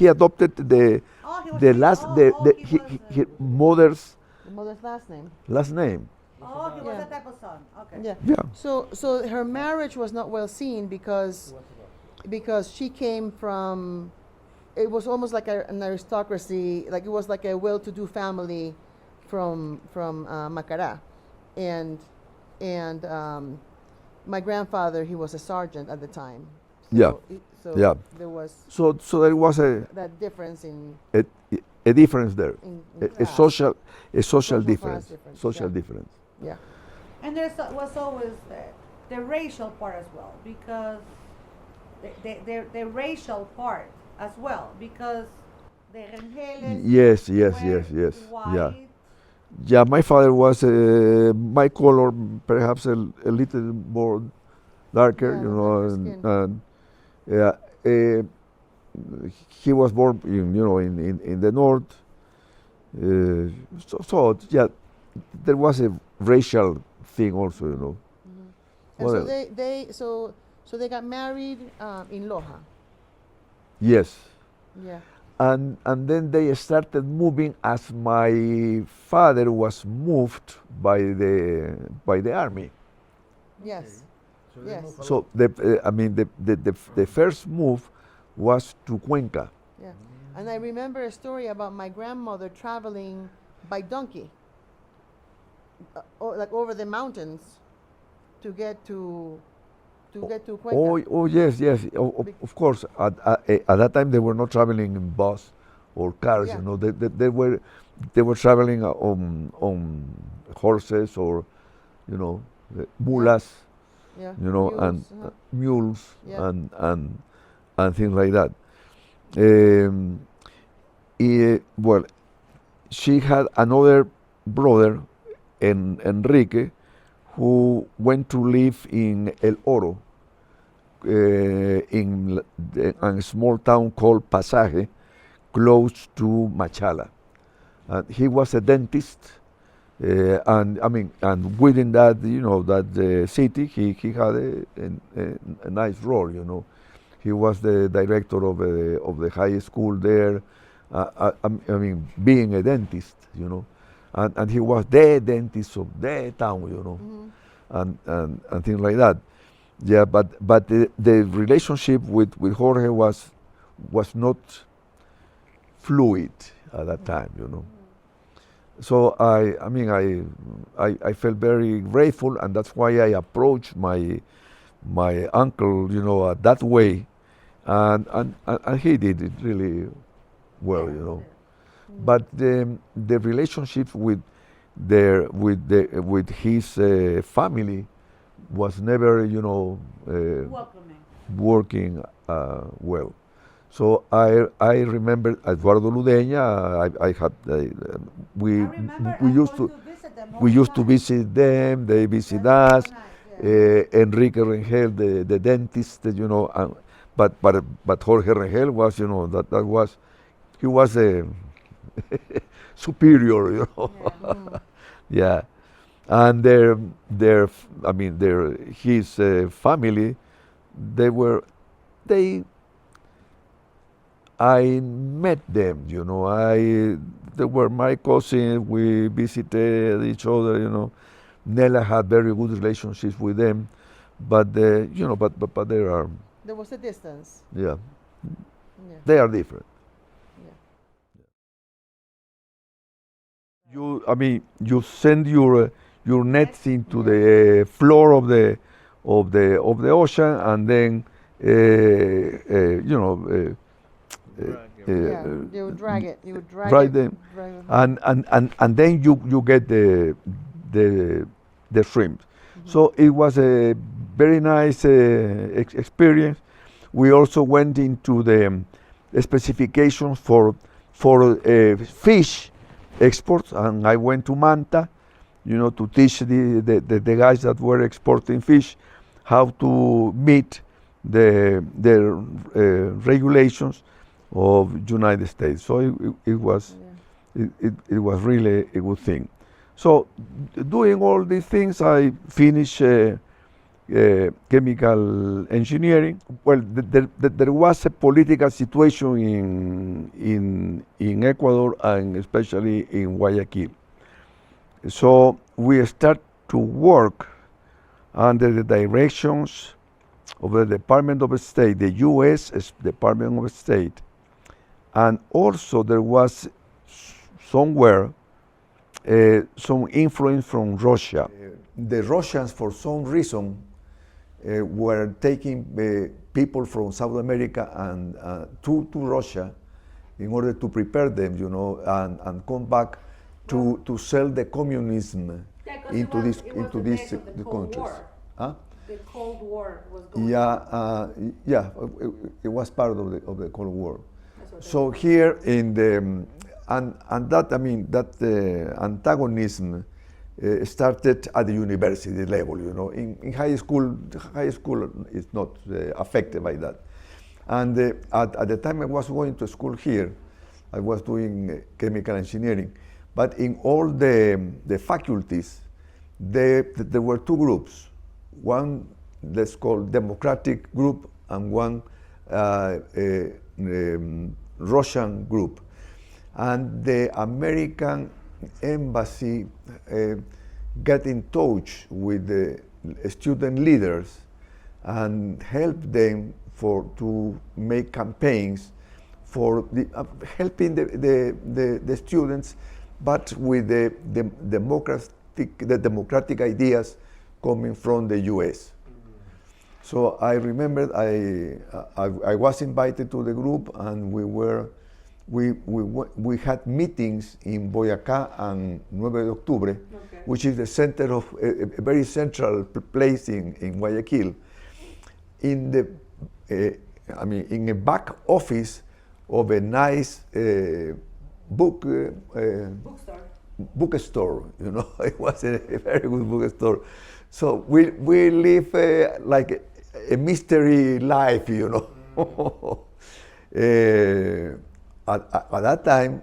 adopted the Oh, he was the Mex- last oh, the, oh, the he was, his mother's The mother's last name. last name. Oh, he was Yeah. that type of son. Okay. Yeah. Yeah. So her marriage was not well seen because she came from, it was almost like an aristocracy, like it was like a well-to-do family from Macará, and my grandfather, he was a sergeant at the time. Yeah. So Yeah. there was So there was that difference in a difference there, in a class. social class difference, difference, social yeah. difference. Yeah. And was always the racial part as well, because the racial part as well, because the Rengeles Yes, were yeah. white. Yeah, my father was my color, perhaps a little more darker, Yeah, you know, darker and, skin. yeah, he was born, in the north. So yeah, there was a racial thing also, you know. And What so else? they got married in Loja. Yes. Yeah. And then they started moving as my father was moved by the army. Yes. So they Yes. move a lot. So the first move was to Cuenca. Yeah. And I remember a story about my grandmother traveling by donkey, like over the mountains, to get to Cuenca. Oh yes. Of course. At that time they were not traveling in bus or cars. Yeah. You know, they were traveling on horses or, mulas. Yeah. You know, Mules, and mules Yeah. and things like that. Well, she had another brother, Enrique, who went to live in El Oro, in a small town called Pasaje, close to Machala. He was a dentist. And within that, that city, he had a nice role. He was the director of the high school there. Being a dentist, and he was the dentist of the town, and things like that. Yeah, but the relationship with Jorge was not fluid at that time, So I felt very grateful, and that's why I approached my uncle, that way, and he did it really well, But the relationship with his family was never, Welcoming. working well. So I remember Eduardo Ludeña. We remember we I used going to visit them all we the used to time. visit them. They visit us. That's so nice, Enrique Rengel, the dentist, but Jorge Rengel was, he was a superior, Yeah, and his family, I met them, they were my cousins. We visited each other, Nella had very good relationships with them, but there There was a distance. yeah, Yeah. they are different. Yeah. You send your nets into the floor of the ocean, and then Yeah. You would drag it. You would drag drag it. them, drag it. and then you get the shrimp. So it was a very nice experience. We also went into the specifications for fish exports, and I went to Manta, to teach the guys that were exporting fish how to meet the regulations of United States. So it was it was really a good thing. So doing all these things, I finished chemical engineering. Well, there was a political situation in Ecuador and especially in Guayaquil. So we start to work under the directions of the Department of State, the U.S. Department of State, and also there was somewhere some influence from Russia. The Russians, for some reason, were taking people from South America and to Russia in order to prepare them, you know, and come back to sell the communism into these the countries. Huh? The Cold War was going on. It was part of the Cold War. So here in the and that, I mean, that antagonism started at the university level, you know. In high school is not affected by that. And at the time I was going to school here, I was doing chemical engineering. But in all the faculties, there were two groups. One that's called Democratic group and one Russian group. And the American embassy got in touch with the student leaders and helped them to make campaigns for helping the students, but with the democratic ideas coming from the U.S. So I remember I was invited to the group, and we had meetings in Wodkah and 9 de Octubre, which is the center of a very central place in Guayaquil. In a back office of a nice bookstore, you know. It was a very good bookstore. So we live like a mystery life, you know. At that time,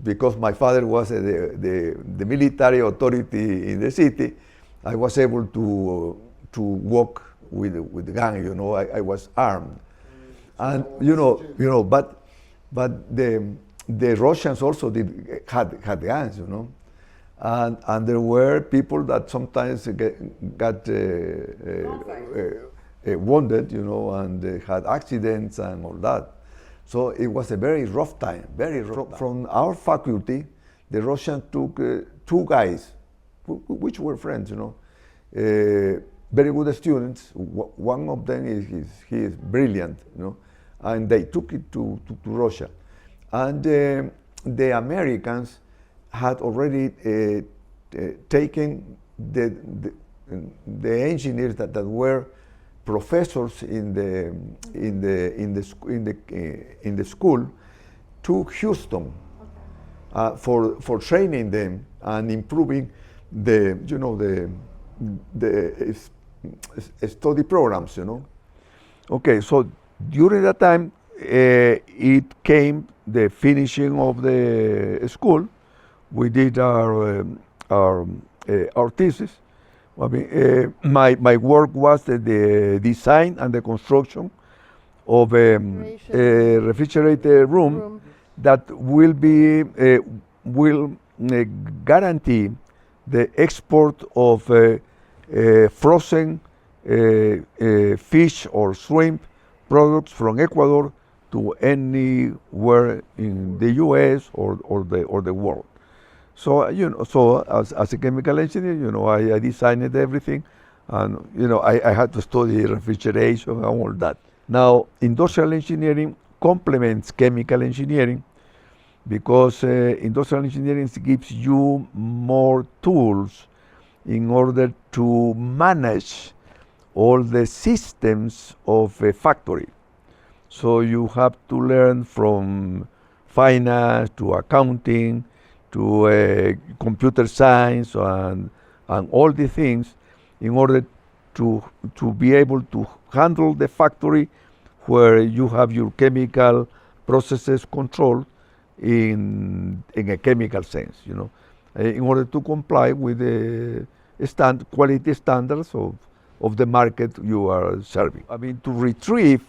because my father was the military authority in the city, I was able to walk with the gun, you know. I was armed, and you know, but the Russians also had guns, you know, and there were people that sometimes got wounded, you know, and they had accidents and all that. So it was a very rough time, very rough. From our faculty, the Russians took two guys, which were friends, you know, very good students. One of them he is brilliant, you know, and they took it to Russia. And the Americans had already taken the engineers that were professors in the school to Houston for training them and improving the study programs, you know. Okay, so during that time it came the finishing of the school. We did our thesis. I mean, my work was the design and the construction of a refrigerated room that will guarantee the export of frozen fish or shrimp products from Ecuador to anywhere in the U.S. or the world. So so as a chemical engineer, you know, I designed everything, and you know, I had to study refrigeration and all that. Now, industrial engineering complements chemical engineering because industrial engineering gives you more tools in order to manage all the systems of a factory. So you have to learn from finance to accounting to computer science and all the things in order to be able to handle the factory where you have your chemical processes control in a chemical sense, you know, in order to comply with the quality standards of the market you are serving. I mean, to retrieve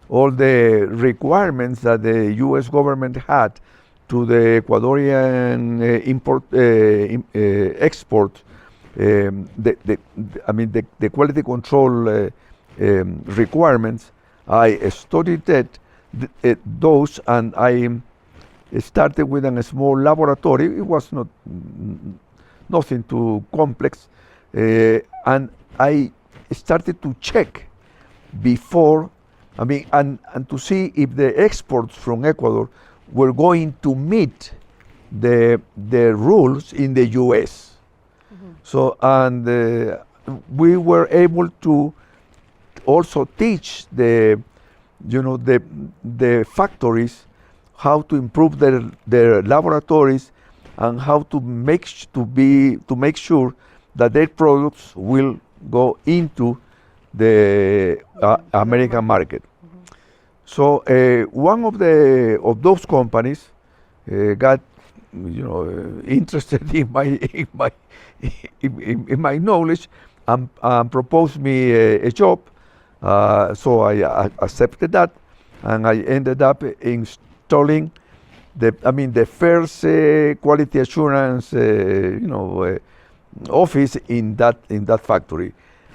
all the requirements that the U.S. government had to the Ecuadorian export, the quality control requirements. I studied those, and I started with a small laboratory. It was nothing too complex, and I started to check before, and to see if the exports from Ecuador were going to meet the rules in the U.S. So, and we were able to also teach the factories how to improve their laboratories and how to make sure that their products will go into the American market. So one of those companies got interested in my knowledge and proposed me a job. So I accepted that, and I ended up installing the first quality assurance office in that factory.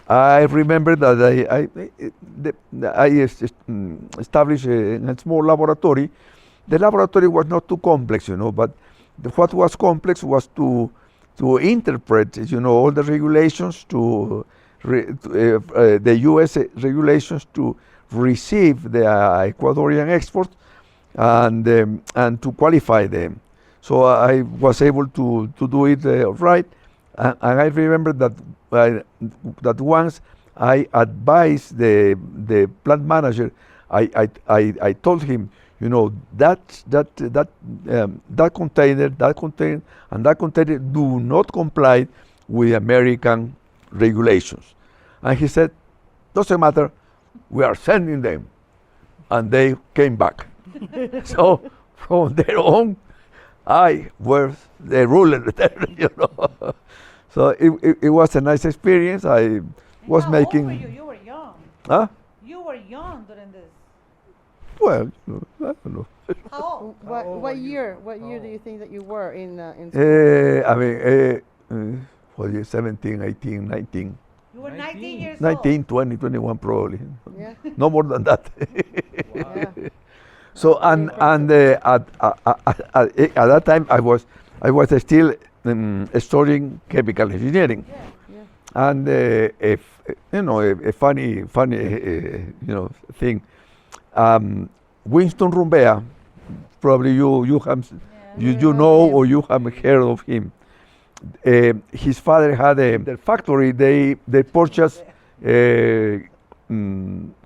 I remember that I established a small laboratory. The laboratory was not too complex, but what was complex was to interpret, all the regulations the U.S. regulations to receive the Ecuadorian exports and to qualify them. So I was able to do it right. And I remember that once I advised the plant manager, I told him, that container do not comply with American regulations. And he said, doesn't matter, we are sending them. And they came back. So from there on, I was the ruler there, So it was a nice experience. I was making. How old were you? You were young. Huh? You were young during this. Well, I don't know. How old? What year? What year do you think that you were in? What year? 17, 18, 19. You were 19 years 19, 20, 21 probably. Yeah. No more than that. Yeah. So at that time I was still studying chemical engineering. Yeah. And a funny thing. Winston Rumbea, probably you know or you have heard of him. His father had a factory. They purchased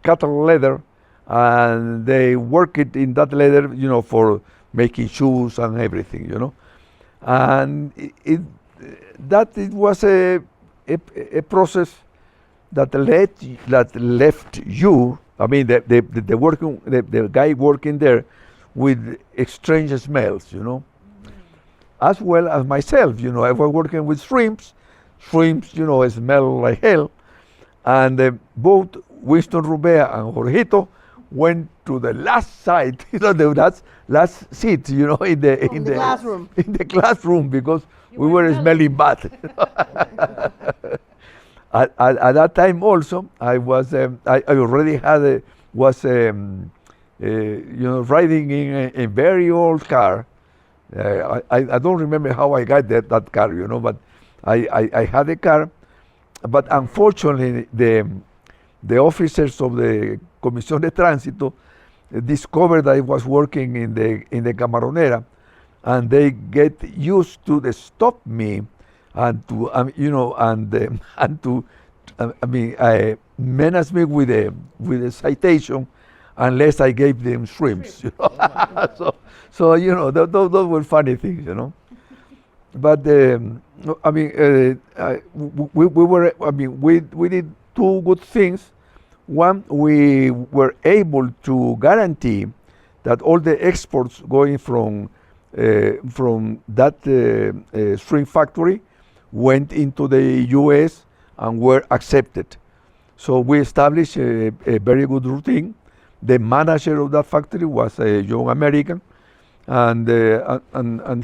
cattle leather, and they work it in that leather, for making shoes and everything, And it was a process that left you. I mean, the guy working there with strange smells, as well as myself. I was working with shrimps. Shrimps, smell like hell. And both Winston Rubea and Jorgito went to the last side, the last seat, in the classroom. In the classroom, because we were smelling bad. At that time also, I was I already was riding in a very old car. I don't remember how I got that car, but I had a car. But unfortunately, the officers of the Comisión de Tránsito discovered that I was working in the Camaronera, and they get used to stop me and to menace me with a citation unless I gave them shrimps. So those were funny things, But we did two good things. One, we were able to guarantee that all the exports going from that shrimp factory went into the U.S. and were accepted. So we established a very good routine. The manager of that factory was a young American, and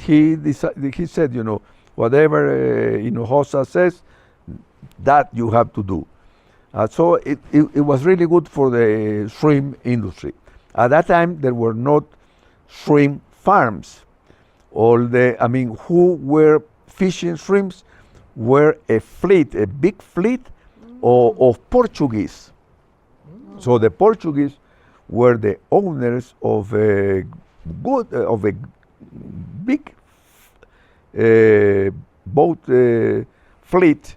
he said, you know, whatever Hinojosa says, that you have to do. So it was really good for the shrimp industry. At that time, there were not shrimp farms. Who were fishing shrimps were a fleet, a big fleet of Portuguese. So the Portuguese were the owners of a big boat fleet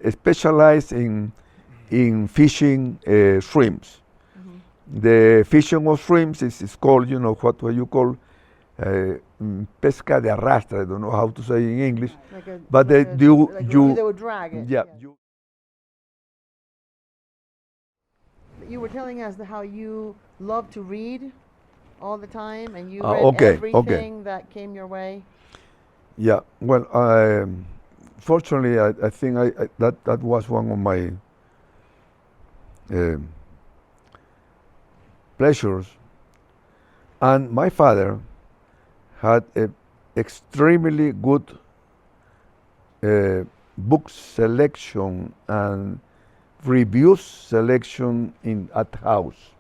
specialized in fishing shrimps. The fishing of shrimps is called, you know, what you call pesca de arrastre. I don't know how to say in English, but they would drag it. Yeah. You were telling us how you love to read all the time, and you read everything that came your way. Yeah. Well, fortunately, I think that was one of my pleasures. And my father had an extremely good book selection and reviews selection at house.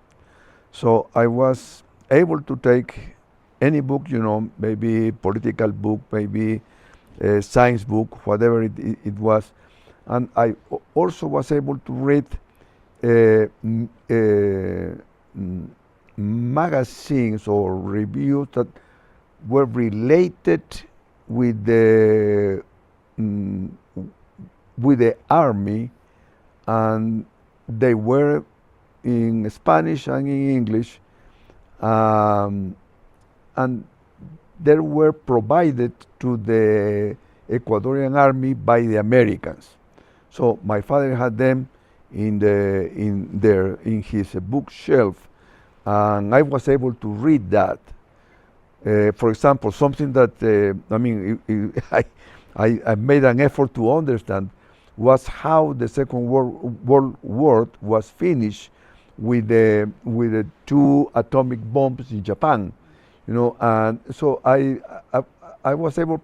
So I was able to take any book, you know, maybe political book, maybe a science book, whatever it was. And I also was able to read magazines or reviews that were related with the army, and they were in Spanish and in English, and they were provided to the Ecuadorian army by the Americans. So my father had them in his bookshelf, and I was able to read that. For example, something that I made an effort to understand was how the Second World War was finished with the 2 atomic bombs in Japan, you know, and so I was able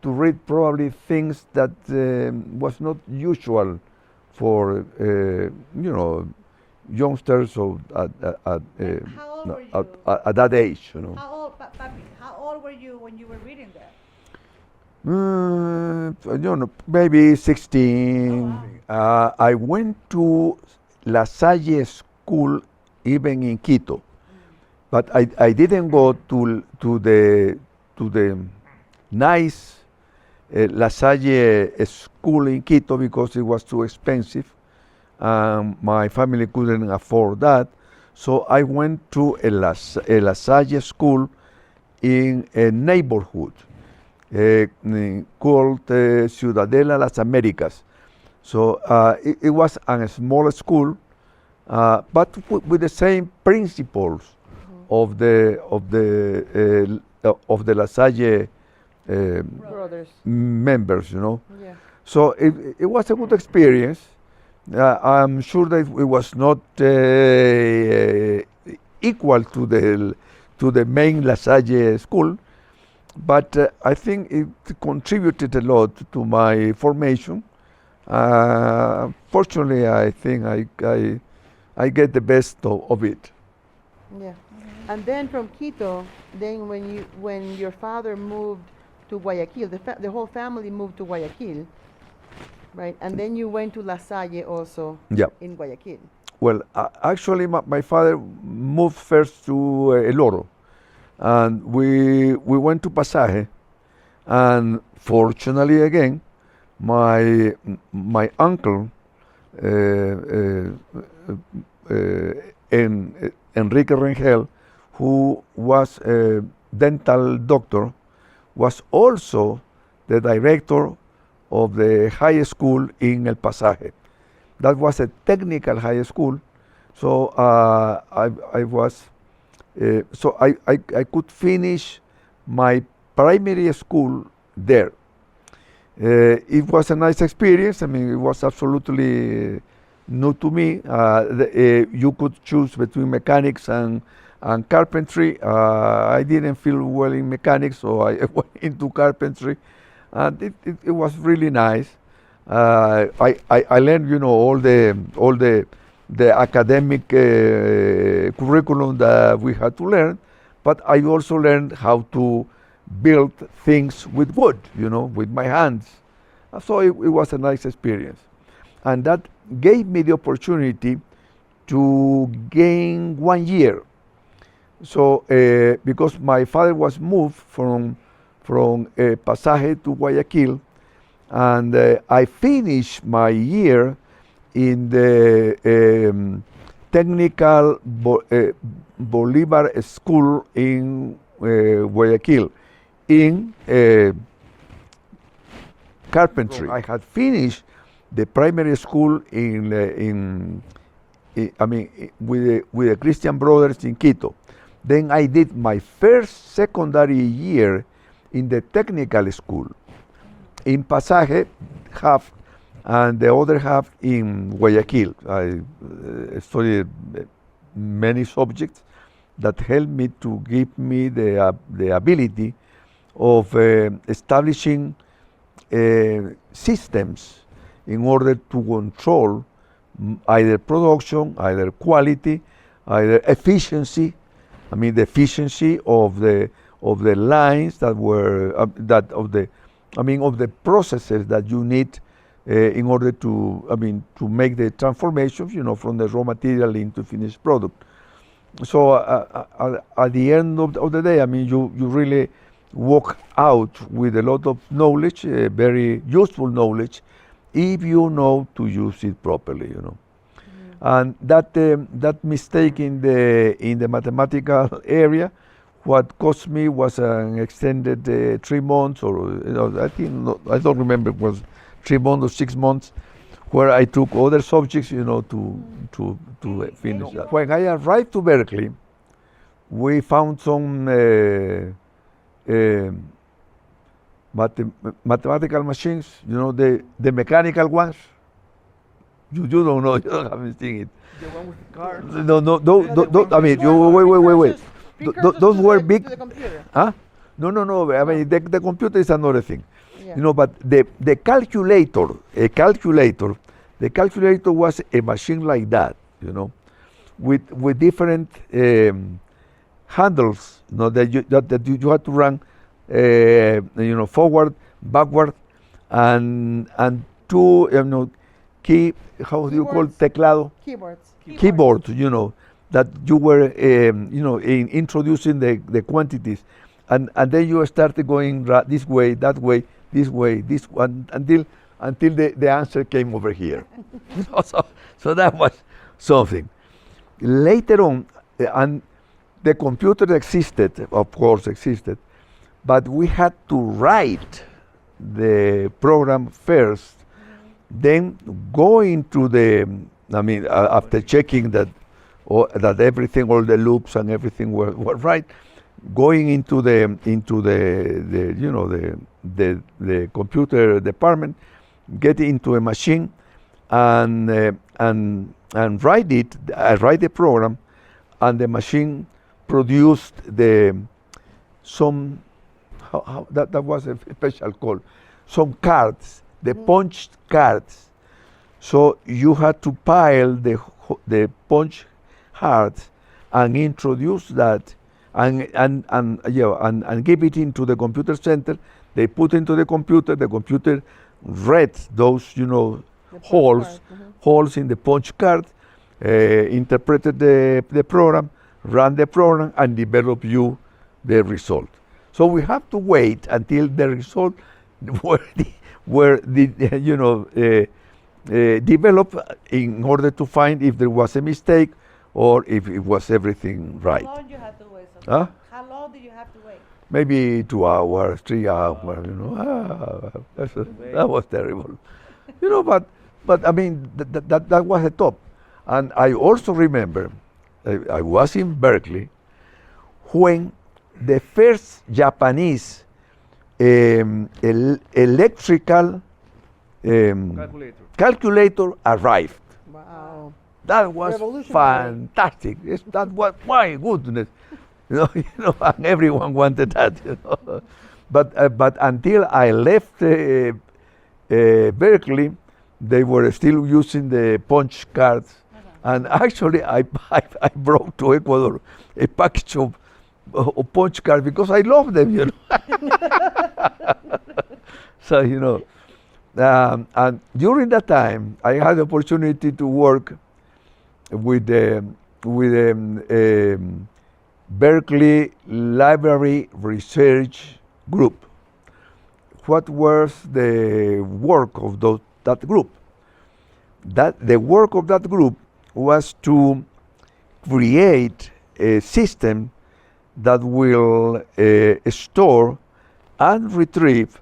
to read probably things that was not usual for youngsters at that age, you know. How old were you when you were reading that? Maybe 16. I went to La Salle School even in Quito, but I didn't go to the nice La Salle School in Quito because it was too expensive. My family couldn't afford that, so I went to a La Salle School in a neighborhood called Ciudadela Las Americas. So it was a small school, but with the same principles of the La Salle members, you know. Yeah. So it was a good experience. I'm sure that it was not equal to the main La Salle school, but I think it contributed a lot to my formation. Fortunately, I think I get the best of it. Yeah. And then from Quito, then when your father moved to Guayaquil, the whole family moved to Guayaquil, right? And then you went to La Salle also. Yeah. In Guayaquil. Well, actually, my father moved first to El Oro, and we went to Pasaje, and fortunately again, my uncle Enrique Rengel, who was a dental doctor, was also the director of the high school in El Pasaje. That was a technical high school, so I was So I could finish my primary school there. It was a nice experience. I mean, it was absolutely new to me. You could choose between mechanics and carpentry. I didn't feel well in mechanics, so I went into carpentry, and it was really nice. I learned, you know, all the academic curriculum that we had to learn, but I also learned how to build things with wood, you know, with my hands. So it was a nice experience, and that gave me the opportunity to gain 1 year. So because my father was moved from Pasaje to Guayaquil, and I finished my year in the technical Bolivar school in Guayaquil in carpentry. I had finished the primary school with the Christian Brothers in Quito. Then I did my first secondary year in the technical school in Pasaje, half, and the other half in Guayaquil. I studied many subjects that helped me to give me the ability of establishing systems in order to control either production, either quality, either efficiency. I mean, the efficiency of the lines that were of the processes that you need in order to make the transformations, you know, from the raw material into finished product. So at the end of the day, I mean, you really walk out with a lot of knowledge, very useful knowledge, if you know to use it properly, you know. And that mistake in the mathematical area, what cost me was an extended 3 months, or you know, I don't remember, it was 3 months or 6 months, where I took other subjects, you know, to finish that. When I arrived to Berkeley, we found some mathematical machines, you know, the mechanical ones. You don't know, you haven't seen it. The one with the cars. No, I mean, wait. Those were big. To the computer. Huh? No. I mean, the computer is another thing. Yeah. You know, but the calculator was a machine like that, you know, with different handles, you know, that you had to run, you know, forward, backward, and two, you know, how do you call teclado? Keyboard, you know, that you were, you know, introducing the quantities, and then you started going this way, that way, this way, this one, until the answer came over here. so that was something. Later on, and the computer existed, of course existed, but we had to write the program first, then go into after checking that everything, all the loops and everything were right, going into the you know, the computer department, get into a machine and write it. I write the program, and the machine produced that was a special call, some cards, the punched cards. So you had to pile the punch cards and introduce that and give it into the computer center. They put into the computer read those, you know, holes in the punch card, interpreted the program, ran the program, and develop you the result. So we have to wait until the result were developed in order to find if there was a mistake or if it was everything right. How long did you have to wait? Huh? How long did you have to wait? Maybe 2 hours, 3 hours, you know. That was terrible. You know, but I mean, that was the top. And I also remember, I was in Berkeley when the first Japanese electrical calculator arrived. Wow. That was Revolutionary. fantastic. That was, my goodness, and everyone wanted that. But until I left Berkeley, they were still using the punch cards, and actually I brought to Ecuador a package of punch cards because I love them, So and during that time I had the opportunity to work with Berkeley Library Research Group. What was the work of that group? The work of that group was to create a system that will store and retrieve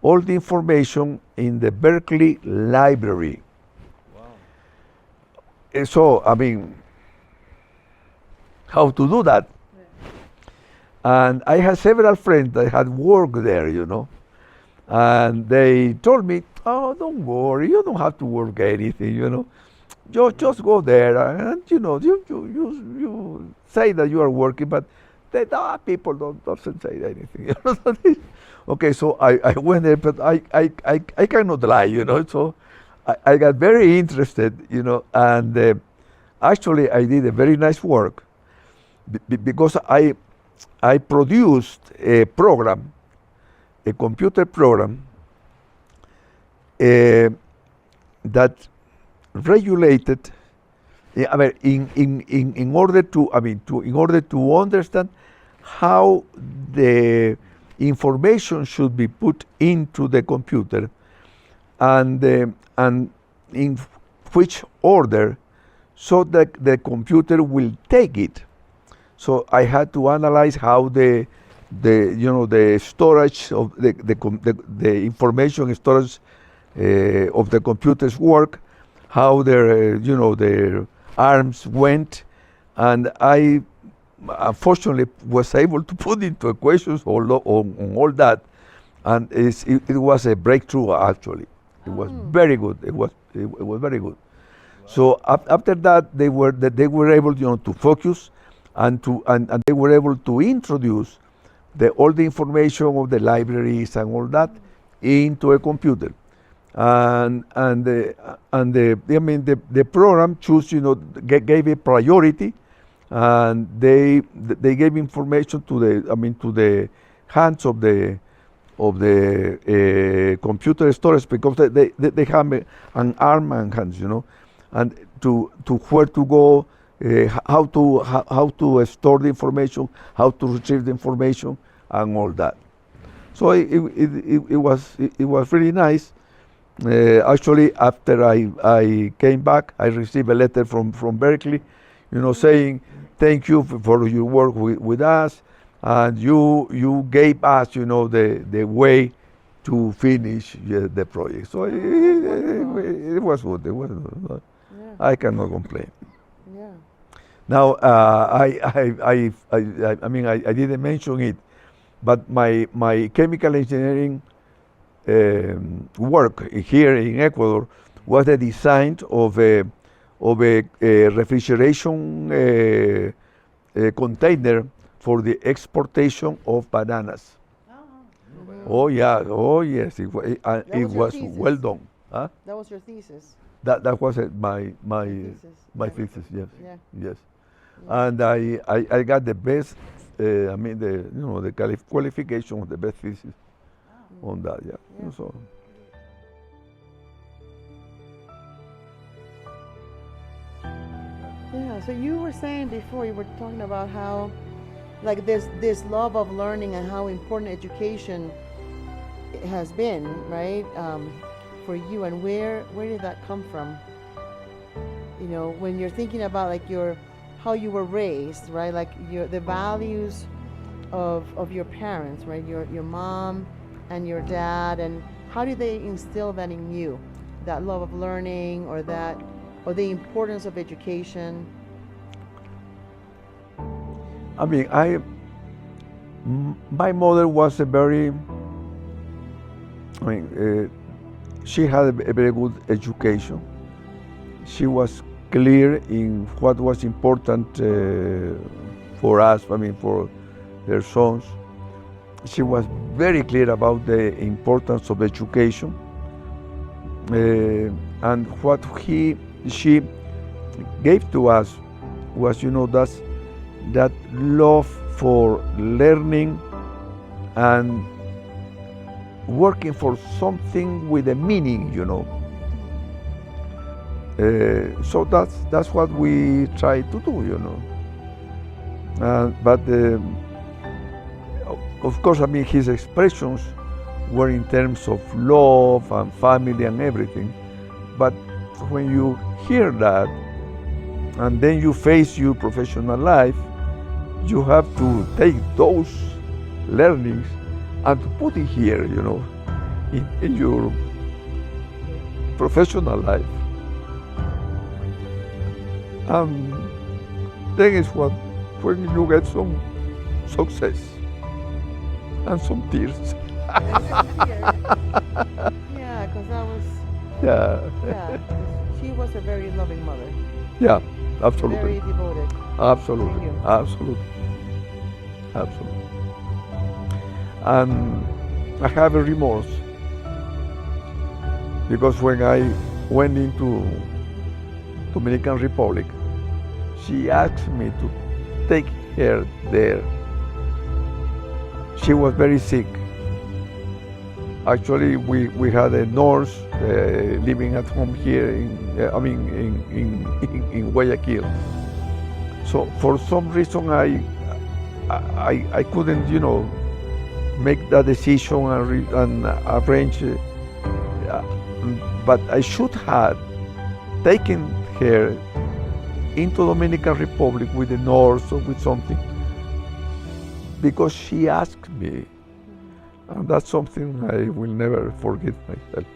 all the information in the Berkeley Library. Wow. So, I mean, how to do that? And I had several friends that had worked there, and they told me, "Oh, don't worry, you don't have to work anything, just go there, and you say that you are working, but people doesn't say anything." Okay, so I went there, but I cannot lie, So I got very interested, and actually I did a very nice work because I produced a program, a computer program that regulated. I mean, in order to understand how the information should be put into the computer, and in which order, so that the computer will take it. So I had to analyze how the storage of the information storage of the computers work, how their arms went, and I unfortunately was able to put into equations on all that, and it was a breakthrough. Actually, it was very good. It was very good. So after that, they were able to focus, and they were able to introduce all the information of the libraries and all that into a computer, and the program gave a priority, and they gave information to the hands of the computer storage, because they have an arm and hands, and to where to go, how to store the information, how to retrieve the information, and all that. So it was really nice. Actually, after I came back, I received a letter from Berkeley, saying, "Thank you for your work with us, and you gave us, the way to finish the project." So it was good. It was good. I cannot complain. Yeah. Now, I didn't mention it, but my chemical engineering work here in Ecuador was the design of a refrigeration container for the exportation of bananas. Oh yeah, oh yes, it was well done. Huh? That was your thesis. That was my thesis. Yes, yes. And I got the best. The qualification of the best thesis on that. Yeah. So. Yeah, so you were saying before, you were talking about how, like, this love of learning and how important education has been, right, for you, and where did that come from? When you're thinking about like how you were raised, right, like the values of your parents, right, your mom and your dad, and how did they instill that in you, that love of learning, or the importance of education? I mean, My mother was a very, she had a very good education. She was clear in what was important for us, for their sons. She was very clear about the importance of education. And what she gave to us was, that love for learning and working for something with a meaning, So that's what we try to do, But of course, his expressions were in terms of love and family and everything. But when you hear that, and then you face your professional life, you have to take those learnings and to put it here, in your professional life. And then it's when you get some success and some tears. Yeah, because that was. Yeah. Yeah, she was a very loving mother. Yeah, absolutely. Very devoted. Absolutely. Thank you. Absolutely. Absolutely. And I have a remorse because when I went into Dominican Republic, she asked me to take her there. She was very sick. Actually, we had a nurse living at home here in Guayaquil. So for some reason I couldn't, make that decision and arrange. But I should have taken her into Dominican Republic with a nurse or with something, because she asked me. And that's something I will never forget myself.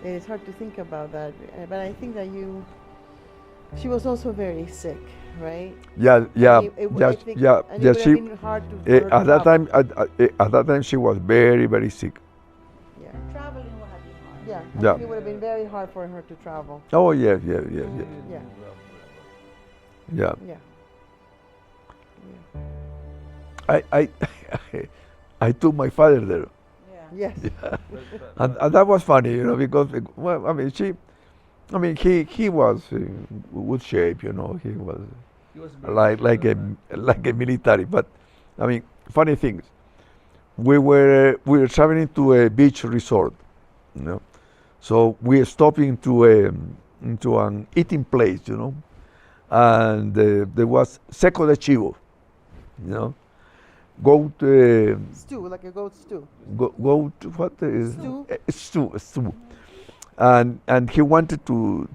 It is hard to think about that, but I think that she was also very sick, right? Yeah. And it would have been hard to at that time she was very, very sick. Yeah. Traveling would have been hard. Yeah. I Yeah. think it would have been very hard for her to travel. Oh yeah. Yeah. Yeah. Yeah. I took my father there. Yes. Yeah. And that was funny, because he was in good shape, he was like a military. But funny things. We were traveling to a beach resort, So we stopped into an eating place, and there was seco de chivo, goat stew, like a goat stew. Goat, what is Stew. And he wanted to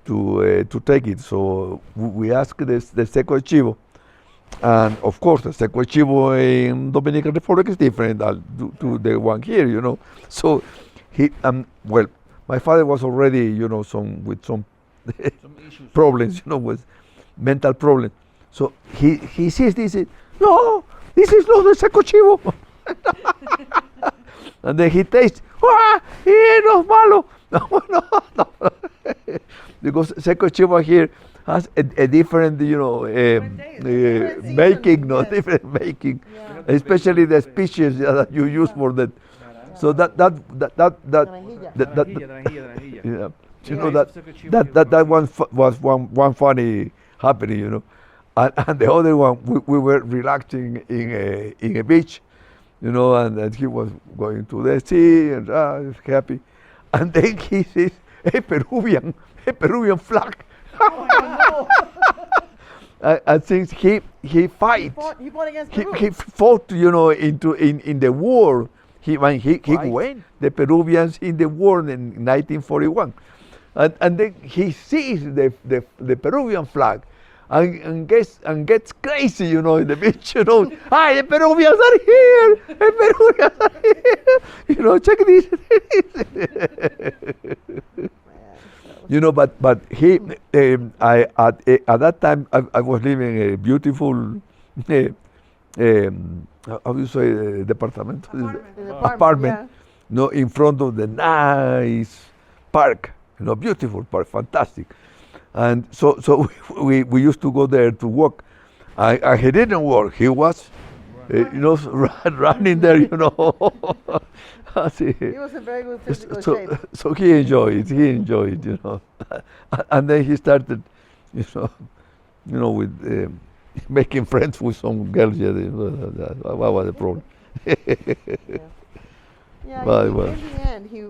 take it, so we asked the seco de chivo, and of course the seco de chivo in Dominican Republic is different to the one here, So he my father was already with some problems, with mental problems. So he sees this, no, this is not the seco chivo. And then he tastes, no es malo. No. Because seco chivo here has a different, making, different making, especially the species that you use for that. So that one was one funny happening, and the other one we were relaxing in a beach, and he was going to the sea and happy, and then he sees a Peruvian flag. Oh, I think he fight. He fought against Peru. He fought, in the war. He went the Peruvians in the war in 1941, and then he sees the Peruvian flag, and gets crazy, in the beach, Hi, the Peruvians are here! The Peruvians are here! Check this. You know, but he, I at that time I was living in a beautiful, how do you say, department? Apartment. Yeah. No, in front of the nice park. You know, beautiful park, fantastic. And so we used to go there to walk. He didn't walk. He was, running there. You know. See. He was in very good physical shape. So he enjoyed. He enjoyed. You know, and then he started, with making friends with some girls. Yeah, what was the problem? Yeah, But, in well. the end, he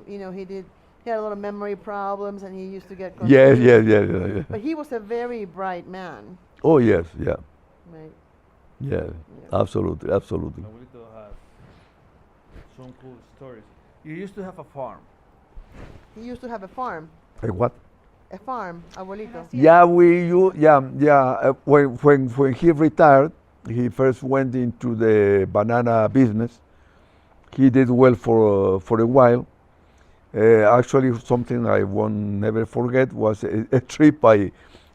had a lot of memory problems, and he used to get Yes, confused. yeah. But he was a very bright man, Oh yes, yeah, right? yeah, absolutely. Abuelito had some cool stories. You used to have a farm. He used to have a farm, What? a farm, abuelito. Yeah, when he retired, he first went into the banana business. He did well for a while. Actually, something I won't never forget was a trip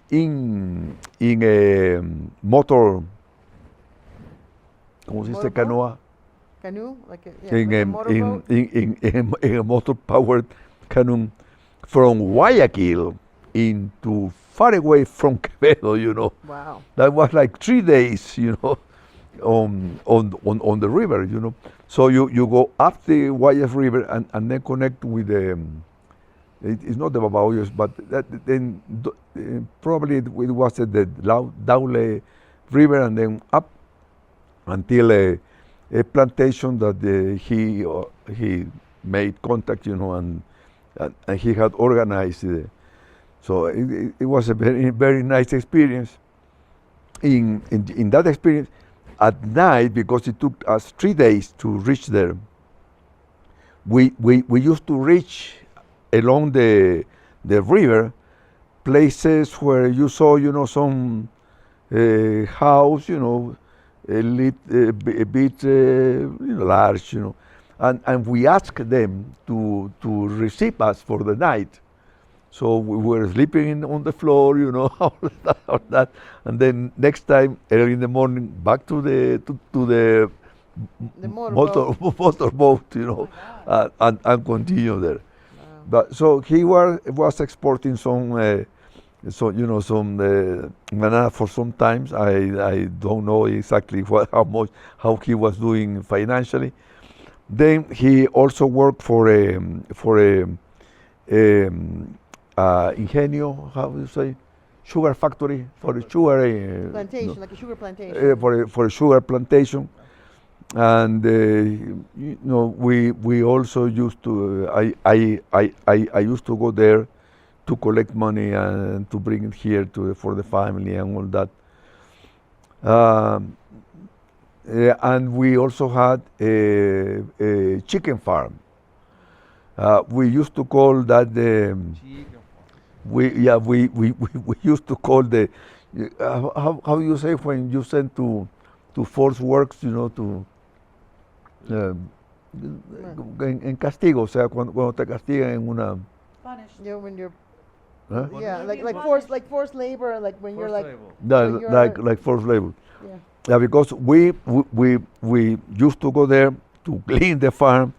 in a motor. ¿Cómo se dice? Motorboat? Canoa. Canoe, like a motorboat. In a motor powered canoe from Guayaquil into far away from Quevedo. Wow. That was like 3 days, on the river, So you go up the Guayas River and then connect with the, it's not the Babahoyos, but then probably it was the Daule River, and then up until a plantation that he made contact, and he had organized. So it was a very, very nice experience. In that experience, at night, because it took us 3 days to reach there, we used to reach along the river places where you saw, some house, a bit large, and we asked them to receive us for the night. So we were sleeping on the floor, all that, and then next time, early in the morning, back to the motorboat, and continue there. Wow. But so he was exporting some, banana for some times. I don't know exactly how he was doing financially. Then he also worked for a ingenio, how do you say, sugar factory, for a sugar Plantation, like a sugar plantation. for a sugar plantation, and we also used to I used to go there to collect money and to bring it here for the family and all that. And we also had a chicken farm. We used to call that we used to call how do you say when you send to force works, to en castigo, o sea, cuando te castigan en una. Spanish. Yeah, when you're Huh? yeah, like Forced forced labor, like when you're like Like forced labor. yeah. Yeah, because we used to go there to clean the farm,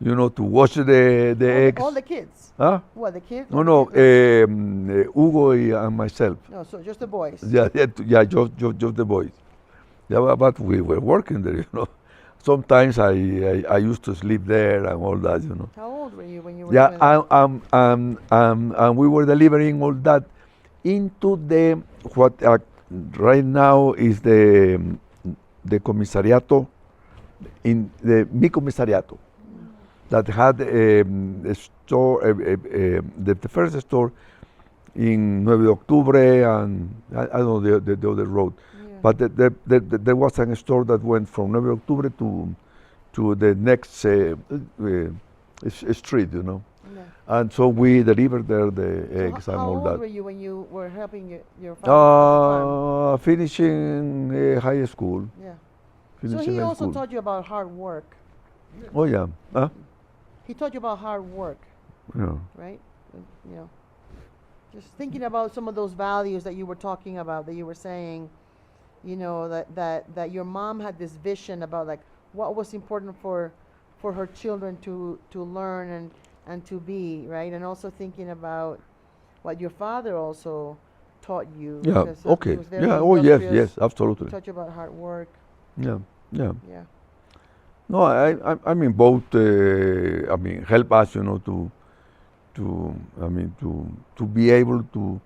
to wash the eggs. All the kids. Huh? What, the kids? No, Hugo and myself. No, so just the boys. Yeah, just the boys. Yeah, but we were working there, Sometimes I used to sleep there and all that, How old were you when you were Yeah, doing that? and we were delivering all that into what right now is the commissariato, mi commissariato, that had a store, the first store in 9 de Octubre, and I don't know the other road. Yeah. But there was a store that went from 9 de Octubre to the next street, Yeah. And so we delivered there the So eggs and how all old that. were you when you were helping your father? Finishing high school. Yeah. So Finishing he high also school. taught you about hard work. Oh yeah. Huh? He taught you about hard work, Yeah. right? You know. Just thinking about some of those values that you were talking about, that you were saying, you know, that your mom had this vision about like what was important for her children to learn and to be, right? And also thinking about what your father also taught you. Yeah, because, he okay. was very Yeah, oh yes, industrious, yes, absolutely. Taught you about hard work. Yeah, yeah. Yeah. No, I mean both. I mean, help us, you know, to be able to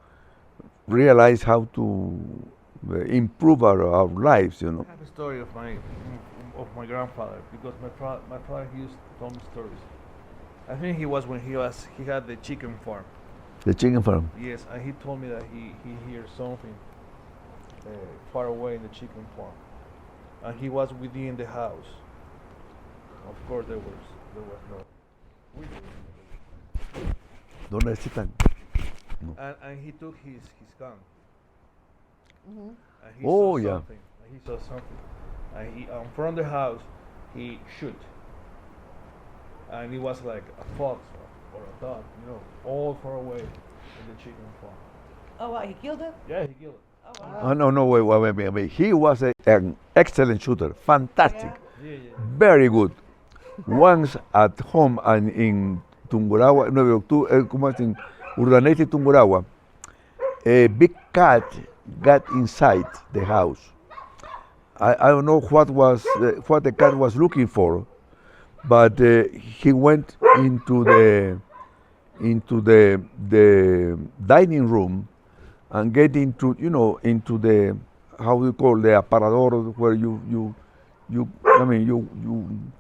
realize how to improve our lives, you know. I have a story of my grandfather, because my father he used to tell me stories. I think he had the chicken farm. The chicken farm. Yes, and he told me that he hears something far away in the chicken farm, and he was within the house. Of course, there was no. ¿Dónde están? No. And he took his gun. Mm-hmm. And he Oh, saw yeah. something. And he saw something. And he from the house he shoot. And it was like a fox or a dog, you know, all far away in the chicken farm. Oh, what, he killed it? Yeah, he killed it. Oh, wow. No, wait. He was an excellent shooter, fantastic, Yeah. very good. Once at home and in Tungurahua, 9 de octubre, ¿cómo es? In Urdaneta y Tungurahua, a big cat got inside the house. I don't know what the cat was looking for, but he went into the dining room and get into the, how do you call, the aparador, where you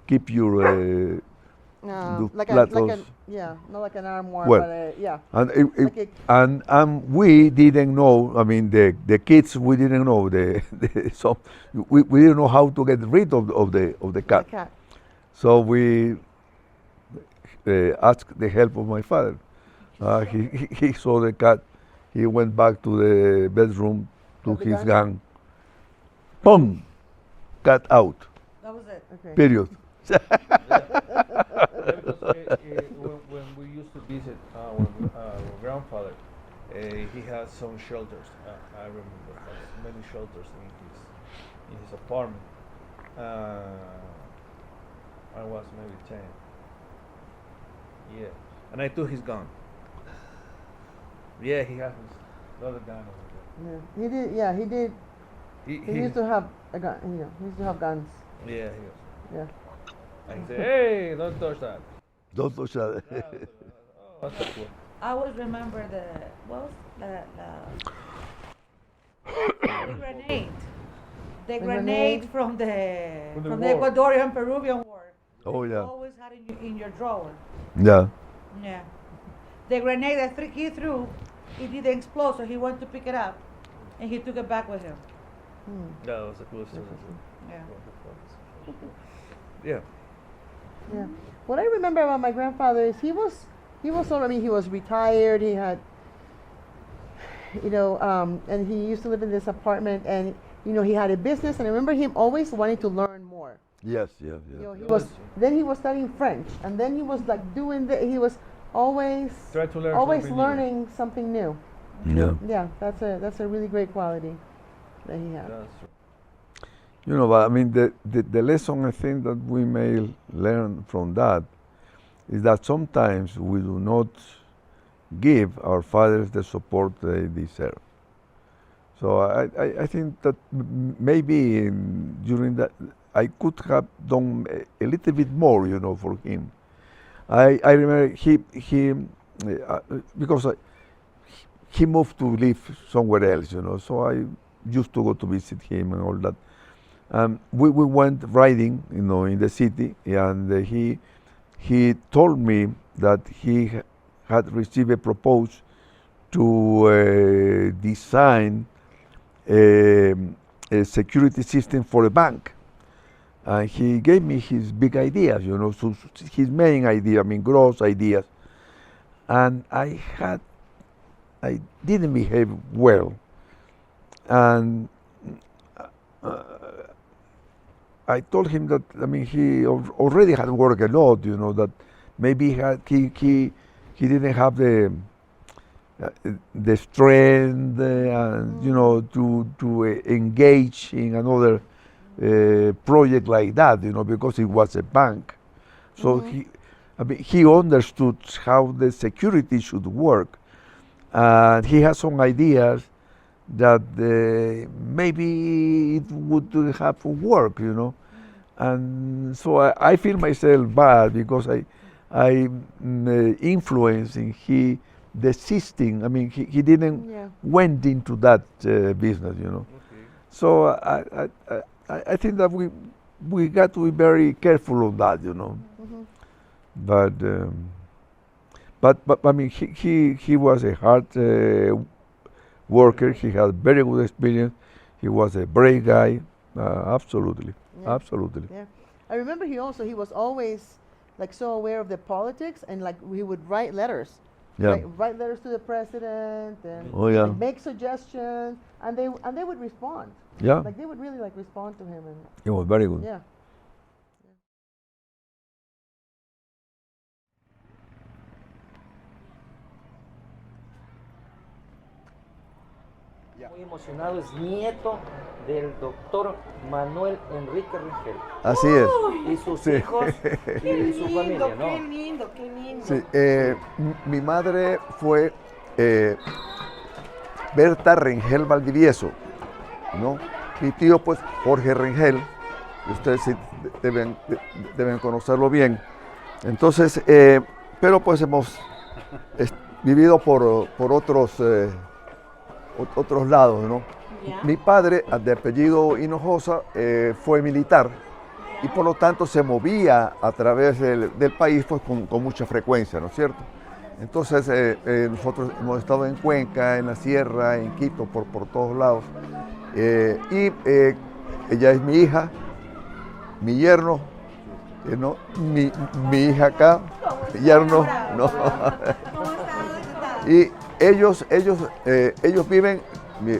keep your like platos. not like an armoire, Well, but yeah. And and we didn't know. I mean, the kids, we didn't know so we didn't know how to get rid of the cat. The cat. So we asked the help of my father. He saw the cat. He went back to the bedroom, took his gun. Boom! Cat out. That was it. Okay. Period. Because when we used to visit our grandfather, he had some shelters. I remember has many shelters in his apartment. I was maybe 10. Yeah, and I took his gun. Yeah, he has another gun over Yeah, he did. Yeah, he did. there. He used to have a gun. You know, he used to have guns. Yeah, he was. Yeah. And he said, "Hey, don't touch that." Don't touch that. Oh, that's cool. I always remember the grenade. The grenade from the Ecuadorian Peruvian War. Oh You yeah. always had in your drawer. Yeah. Yeah. The grenade that he threw, it didn't explode, so he went to pick it up, and he took it back with him. That was a cool story. Yeah. Yeah. Yeah. What I remember about my grandfather is he was I mean, he was retired. He had, and he used to live in this apartment, and he had a business. And I remember him always wanting to learn more. Yes. Yeah. He was studying French, and then he was like he was always Try to learn always something learning something new. Yeah. Yeah, that's a really great quality that he had. That's true. But I mean, the lesson I think that we may learn from that is that sometimes we do not give our fathers the support they deserve. So I think that maybe during that I could have done a little bit more, for him. I remember he because he moved to live somewhere else, so I used to go to visit him and all that. We went riding, in the city, and he told me that he had received a proposal to design a security system for a bank. And he gave me his big ideas, so his main idea, gross ideas. And I didn't behave well. And I told him that, he already had worked a lot, that maybe he didn't have the the strength, and you know, to engage in another project like that, you know, because it was a bank. So he understood how the security should work, and he had some ideas that maybe it would have worked, you know. And so I feel myself bad because I influenced in he desisting. I mean, he didn't went into that business, you know. Okay. So I think that we got to be very careful on that, you know. But I mean, he was a hard worker. He had very good experience. He was a brave guy. Absolutely, absolutely. Yeah, I remember he was always like so aware of the politics, and like he would write letters. Yeah. Write letters to the president and like, make suggestions, and they would respond. Yeah. Like they would really like respond to him, and It was very good. yeah. Muy emocionado, es nieto del doctor Manuel Enrique Rengel. Así es. Y sus hijos y su familia, ¿no? Qué lindo, qué lindo. Sí, mi madre fue Berta Rengel Valdivieso, ¿no? Mi tío, pues, Jorge Rengel, ustedes sí deben conocerlo bien. Entonces, pero pues hemos vivido por otros lados, ¿no? Ya. Mi padre, de apellido Hinojosa, fue militar y por lo tanto se movía a través del país pues, con mucha frecuencia, ¿no es cierto? Entonces nosotros hemos estado en Cuenca, en la sierra, en Quito, por todos lados. Y ella es mi hija, mi yerno, ¿no? mi hija acá, mi yerno, ¿no? Y ellos viven,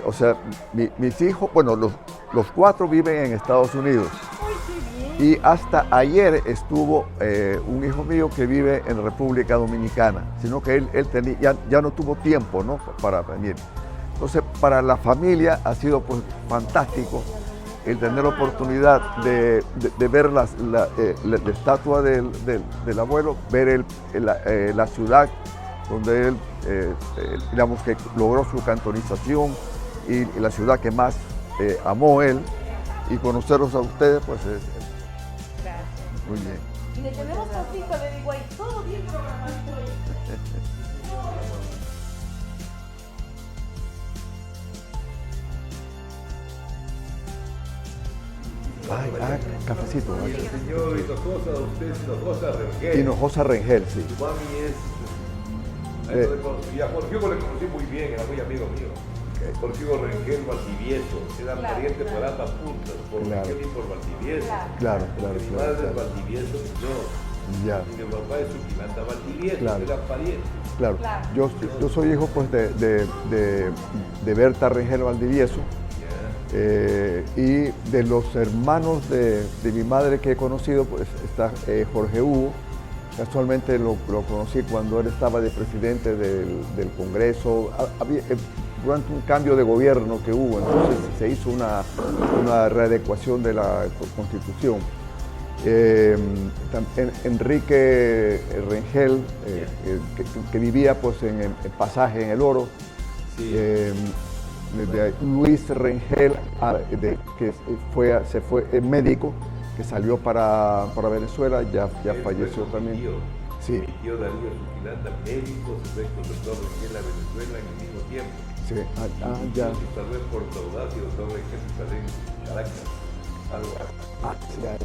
o sea, mis hijos, bueno, los cuatro viven en Estados Unidos. Y hasta ayer estuvo un hijo mío que vive en República Dominicana, sino que él ya no tuvo tiempo, ¿no? Para venir. Entonces, para la familia ha sido pues fantástico el tener la oportunidad de ver la estatua del abuelo, ver la ciudad donde él, digamos que logró su cantonización y la ciudad que más amó él, y conocerlos a ustedes, pues muy bien. Y le tenemos tantito, le digo ahí, todo bien programado. Cafecito. Señor Hinojosa, usted es Hinojosa Rengel. Hinojosa Rengel, sí. Su mami es... Y a Jorge Hugo le conocí muy bien, era muy amigo mío. Jorge Hugo Rengel Valdivieso, era pariente por ambas puntas, por Rengel y por Valdivieso. Claro. Mi madre es Valdivieso y yo. Ya. Y mi papá es Suquilanda Valdivieso, Claro. eran parientes. Claro. Yo soy hijo pues de Berta Rengel Valdivieso. Y de los hermanos de mi madre que he conocido, pues está Jorge Hugo. Casualmente lo conocí cuando él estaba de presidente del Congreso. Durante un cambio de gobierno que hubo, entonces se hizo una readecuación de la Constitución. Enrique Rengel, que vivía pues en Pasaje en el Oro. Sí. De Luis Rengel, que se fue médico, que salió para Venezuela, ya falleció también. Sí. Mi tío Darío Suquilanda, médico, se fue con el doctor Rengel a Venezuela en el mismo tiempo. Sí. Ya. Se instaló en Puerto Ordaz y el doctor Rengel se instaló en Caracas. Algo así. Ya.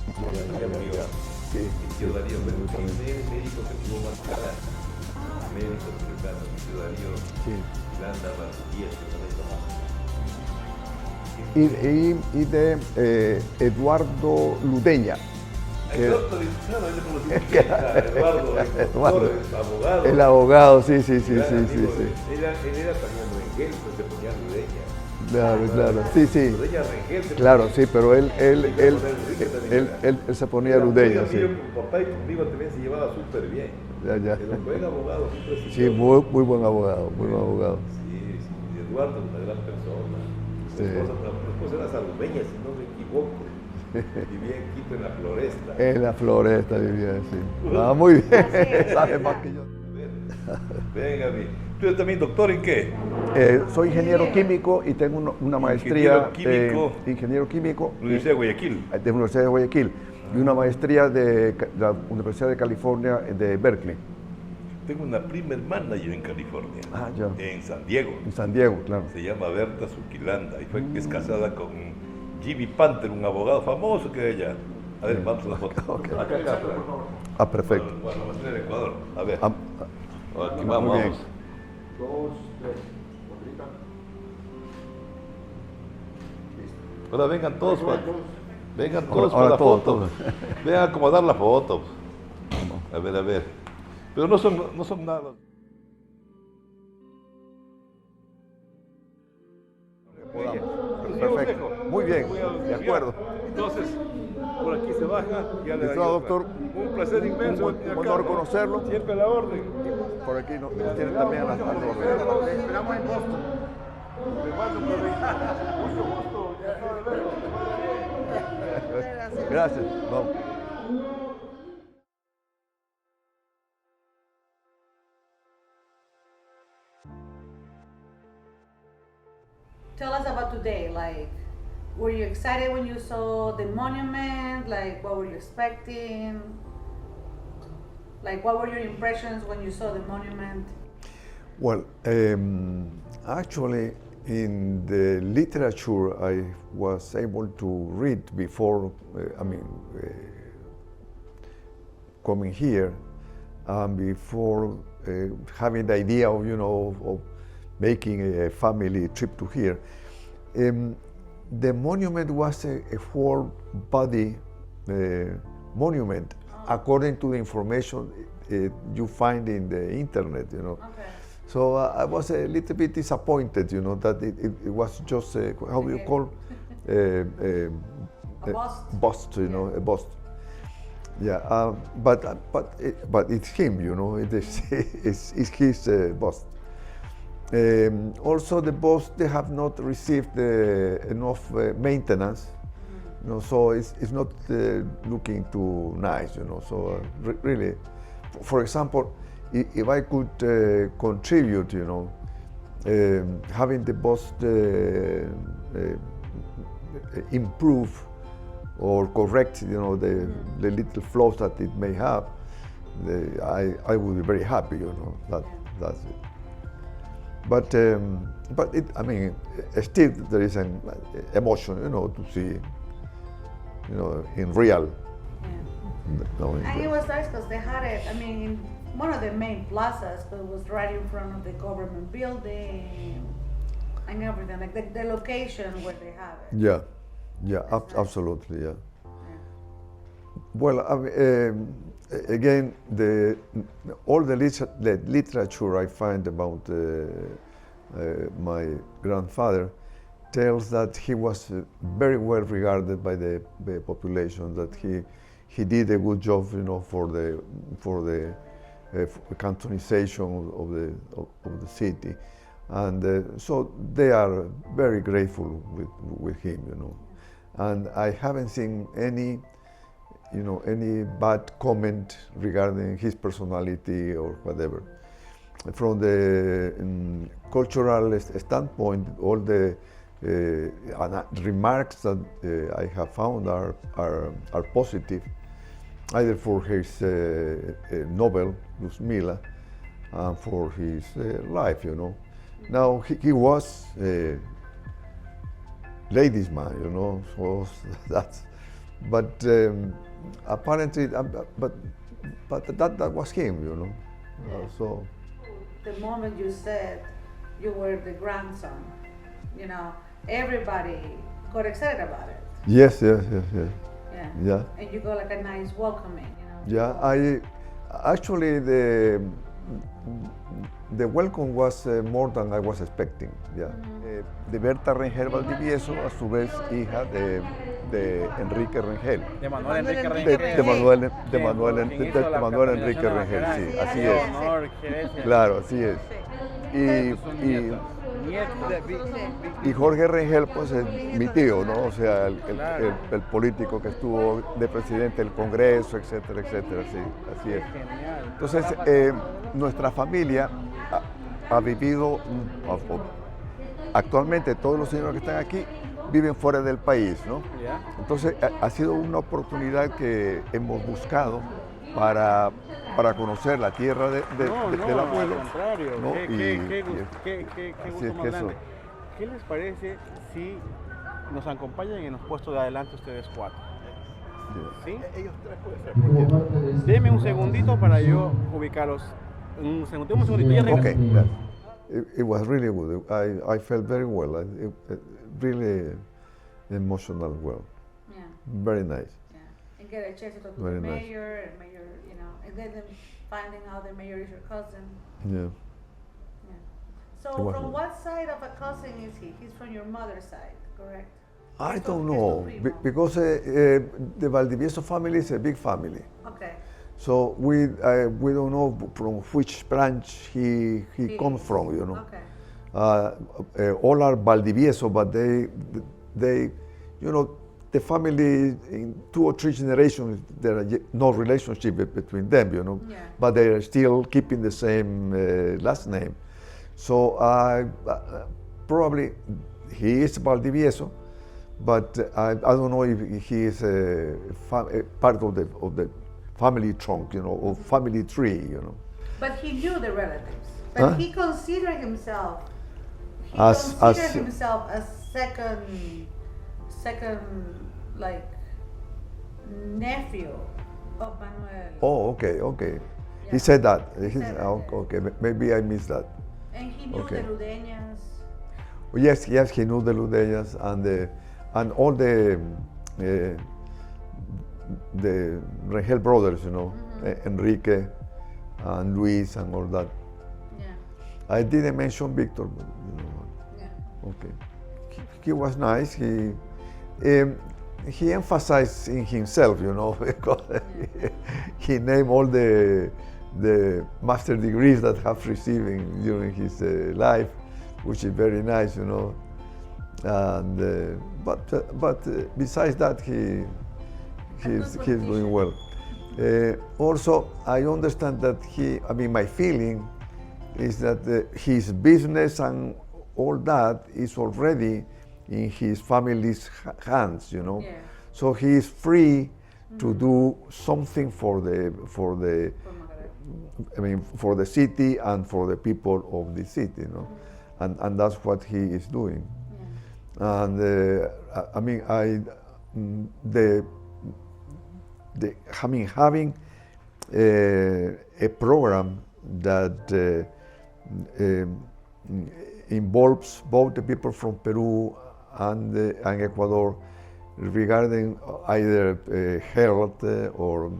Sí. Mi tío Darío fue el primer médico que tuvo Macará. Médico cirujano, mi tío Darío Suquilanda Valdivieso. Y de Eduardo Ludeña. Eduardo, abogado. El abogado, sí. Él era también Rengel, pues se ponía Ludeña. Claro, sí. Ludeña Rengel. Claro, sí, pero él se ponía Ludeña, sí. Mi papá y conmigo también se llevaba súper bien. Ya, ya. Era un buen abogado, muy prestigioso. Sí, muy buen abogado, muy buen abogado. Sí, sí. Y Eduardo, una gran persona. Sí. Mi esposa era salmeña, si no me equivoco. Vivía en Quito, en la Floresta. En la Floresta vivía, sí. Ah, muy bien, sabe más que yo. Venga, ¿tú eres también doctor en qué? Soy ingeniero químico y tengo una maestría Ingeniero químico. Universidad de Guayaquil. De la Universidad de Guayaquil y una maestría de la Universidad de California de Berkeley. Tengo una prima hermana yo en California. Ah, ya. En San Diego. En San Diego, claro. Se llama Berta Suquilanda y es casada con Jimmy Panther, un abogado famoso que es ella. A ver, vamos a la foto. Okay. Acá, por favor. Ah, perfecto. Bueno, vamos a ir al Ecuador. A ver. Aquí muy vamos, bien. vamos. 2, 3. Ahora vengan todos para... Vengan todos para la foto. Todos. Vengan a acomodar la foto. A ver, a ver. Pero no son nada. Perfecto. Muy bien, de acuerdo. Entonces, por aquí se baja. Ya le Listo, doctor. Un placer inmenso. Un honor conocerlo. Siempre a la orden. Por aquí nos tienen también a las órdenes. Esperamos en Boston. Me mando por ahí. Mucho gusto. Ya acabo de verlo. Gracias. Vamos. Tell us about today. Like, were you excited when you saw the monument? Like, what were you expecting? Like, what were your impressions when you saw the monument? Well, actually, in the literature I was able to read before, coming here, before having the idea of, of making a family trip to here. The monument was a four-body monument, according to the information you find in the internet, Okay. So I was a little bit disappointed, that it was just how do you call A bust. a bust. Yeah, but it's him, it's his bust. Also, the bust, they have not received enough maintenance, so it's not looking too nice, So really, for example, if I could contribute, having the bust improve or correct, the little flaws that it may have, I would be very happy, that's it. But still there is an emotion, to see, in real. And it was nice because they had it, in one of the main plazas, but it was right in front of the government building and everything, like the location where they have it. Yeah, absolutely, yeah. Well, again, all the literature I find about my grandfather tells that he was very well regarded by the population, that he did a good job, for the cantonization of the city, and so they are very grateful with him, and I haven't seen any bad comment regarding his personality or whatever. From the cultural standpoint, all the remarks that I have found are positive, either for his novel, Luz Mila, and for his life, Now, he was a ladies' man, so that's, but apparently, but that was him, so. The moment you said you were the grandson, everybody got excited about it. Yes. Yeah. And you got like a nice welcoming, Yeah, I actually the welcome was more than I was expecting. Yeah. De Berta Rengel Valdivieso, a su vez hija de de Enrique Rengel. De Manuel Enrique De- Rengel. De Manuel, de Quien Manuel, hizo la Manuel capitalización Enrique de Rengel, Macará. sí, Sí, así así es. es. Honor, gerencia. Claro, así es. Ustedes son Y, nietos. y Jorge Rengel, pues es mi tío, ¿no? O sea, el político que estuvo de presidente del Congreso, etcétera, etcétera, sí, así es. Genial. Entonces, nuestra familia ha vivido, actualmente todos los señores que están aquí viven fuera del país, ¿no? ¿Ya? Entonces, ha sido una oportunidad que hemos buscado para conocer la tierra del abuelo. Al contrario. ¿no? Qué así gusto es más que eso. grande. ¿Qué les parece si nos acompañan en los puestos de adelante ustedes cuatro? ¿Sí? Ellos tres pueden ser. Deme un segundito para yo ubicarlos. Un segundito, ya regreso. Okay, yeah. It was really good. I felt very well. Really emotional well. Yeah. Very nice. Yeah. And get a chance to talk to Very the nice. mayor, and mayor, you know, and then them finding out the mayor is your cousin. Yeah. Yeah. So It was from good. what side of a cousin is he? He's from your mother's side, correct? I Esto- don't esto know primo. because the Valdivieso family is a big family. Okay. So we don't know from which branch he comes is. from, you know. Okay. All are Valdivieso, but they, you know, the family in 2 or 3 generations there are no relationship between them, you know. Yeah. But they are still keeping the same last name. So probably he is Valdivieso, but I don't know if he is a part of the family trunk, you know, or family tree, you know. But he knew the relatives. But Huh? he considered himself. He As- considered as- himself a second, like nephew of Manuel. Oh, okay. Yeah. He said that. He said that, yeah. Okay, maybe I missed that. And he knew Okay. the Ludeñas. Yes, he knew the Ludeñas and all the Rengel brothers, you know, Enrique and Luis and all that. Yeah. I didn't mention Victor, but you know. Yeah. Okay. He was nice. He emphasized in himself, you know, because he named all the master degrees that have received during his life, which is very nice, you know. And but besides that, he's doing well. Also, I understand that my feeling is that his business and all that is already in his family's hands, you know. Yeah. So he is free to do something for the for the city and for the people of the city, you know. And that's what he is doing. Yeah. And having a program that involves both the people from Peru and Ecuador regarding either health or,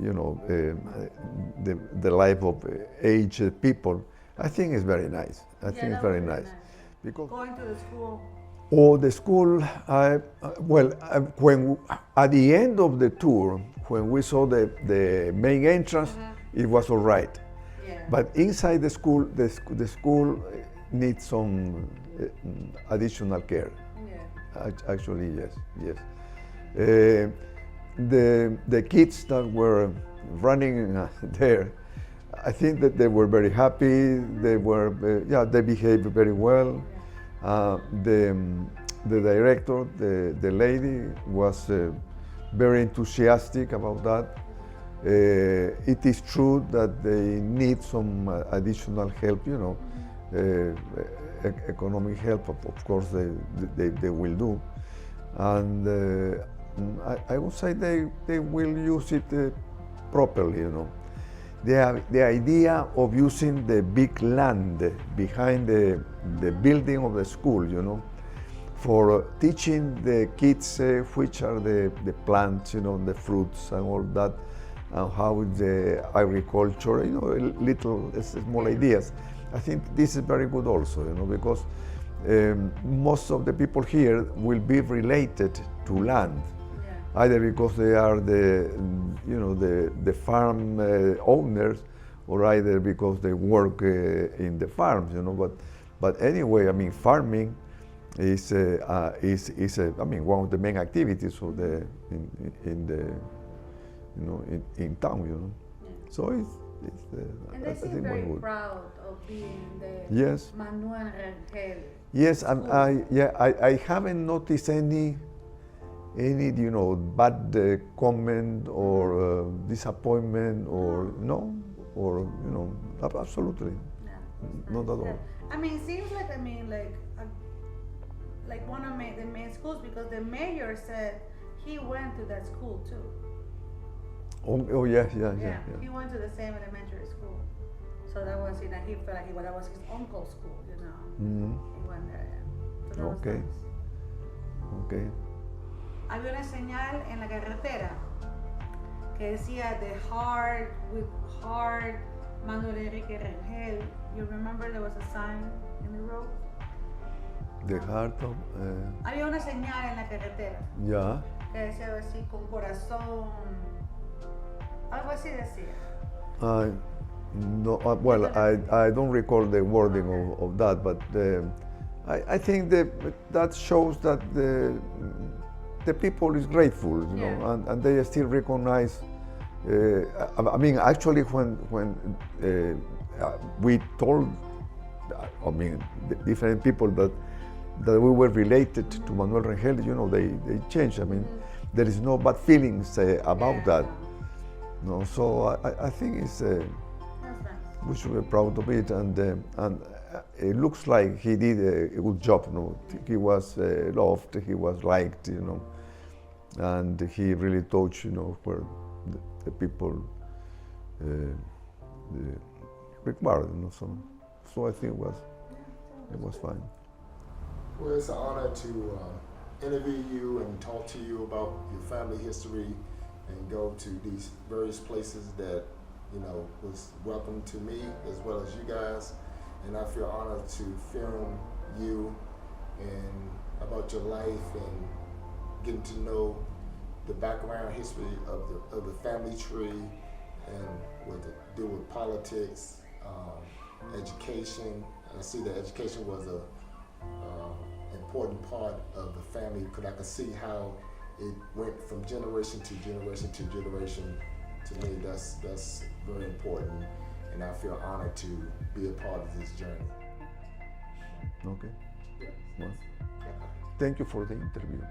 you know, the life of aged people, I think is very nice. I think it's very nice. Because Going to the school. or the school, when at the end of the tour, when we saw the main entrance, it was all right. Yeah. But inside the school needs some additional care. Yeah. Actually, yes. The kids that were running there, I think that they were very happy. They were, they behaved very well. The director, the lady, was very enthusiastic about that. It is true that they need some additional help, you know, economic help. Of course, they will do, and I would say they will use it properly, you know. The idea of using the big land behind the building of the school, you know, for teaching the kids which are the plants, you know, the fruits and all that, and how the agriculture, you know, little small ideas. I think this is very good also, you know, because most of the people here will be related to land, either because they are the farm owners, or either because they work in the farms, But anyway, I mean, farming is one of the main activities of in town, So it's And I they think seem very good. proud of being the Yes. Manuel Rengel. Yes, and I haven't noticed any bad comment or disappointment or absolutely not at all. I mean, it seems like like one of the main schools, because the mayor said he went to that school too. Oh yeah. He went to the same elementary school, so that was he felt like that was his uncle's school, Mm-hmm. He went there. So that was Okay. nice. Okay. Había una señal en la carretera que decía "The Heart with Heart Manuel Enrique Rengel." You remember there was a sign in the road? The heart of Había una señal en la carretera yeah. que decía algo así con corazón, algo así decía. No, well, I don't recall the wording of that, but I think that shows that the people is grateful, and they still recognize. I mean, actually, when we told, I mean, the different people that we were related to Manuel Rengel, they changed. I mean, there is no bad feelings about that. No, so I think it's. We should be proud of it, and it looks like he did a good job. He was loved, he was liked, and he really touched, where the people required. So I think it was fine. Well, it's an honor to interview you and talk to you about your family history, and go to these various places that was welcome to me as well as you guys, and I feel honored to film you and about your life and getting to know the background history of the family tree and what to do with politics, education. I see that education was a important part of the family, because I could see how it went from generation to generation to generation. To me, that's very important, and I feel honored to be a part of this journey. Okay. Well, thank you for the interview.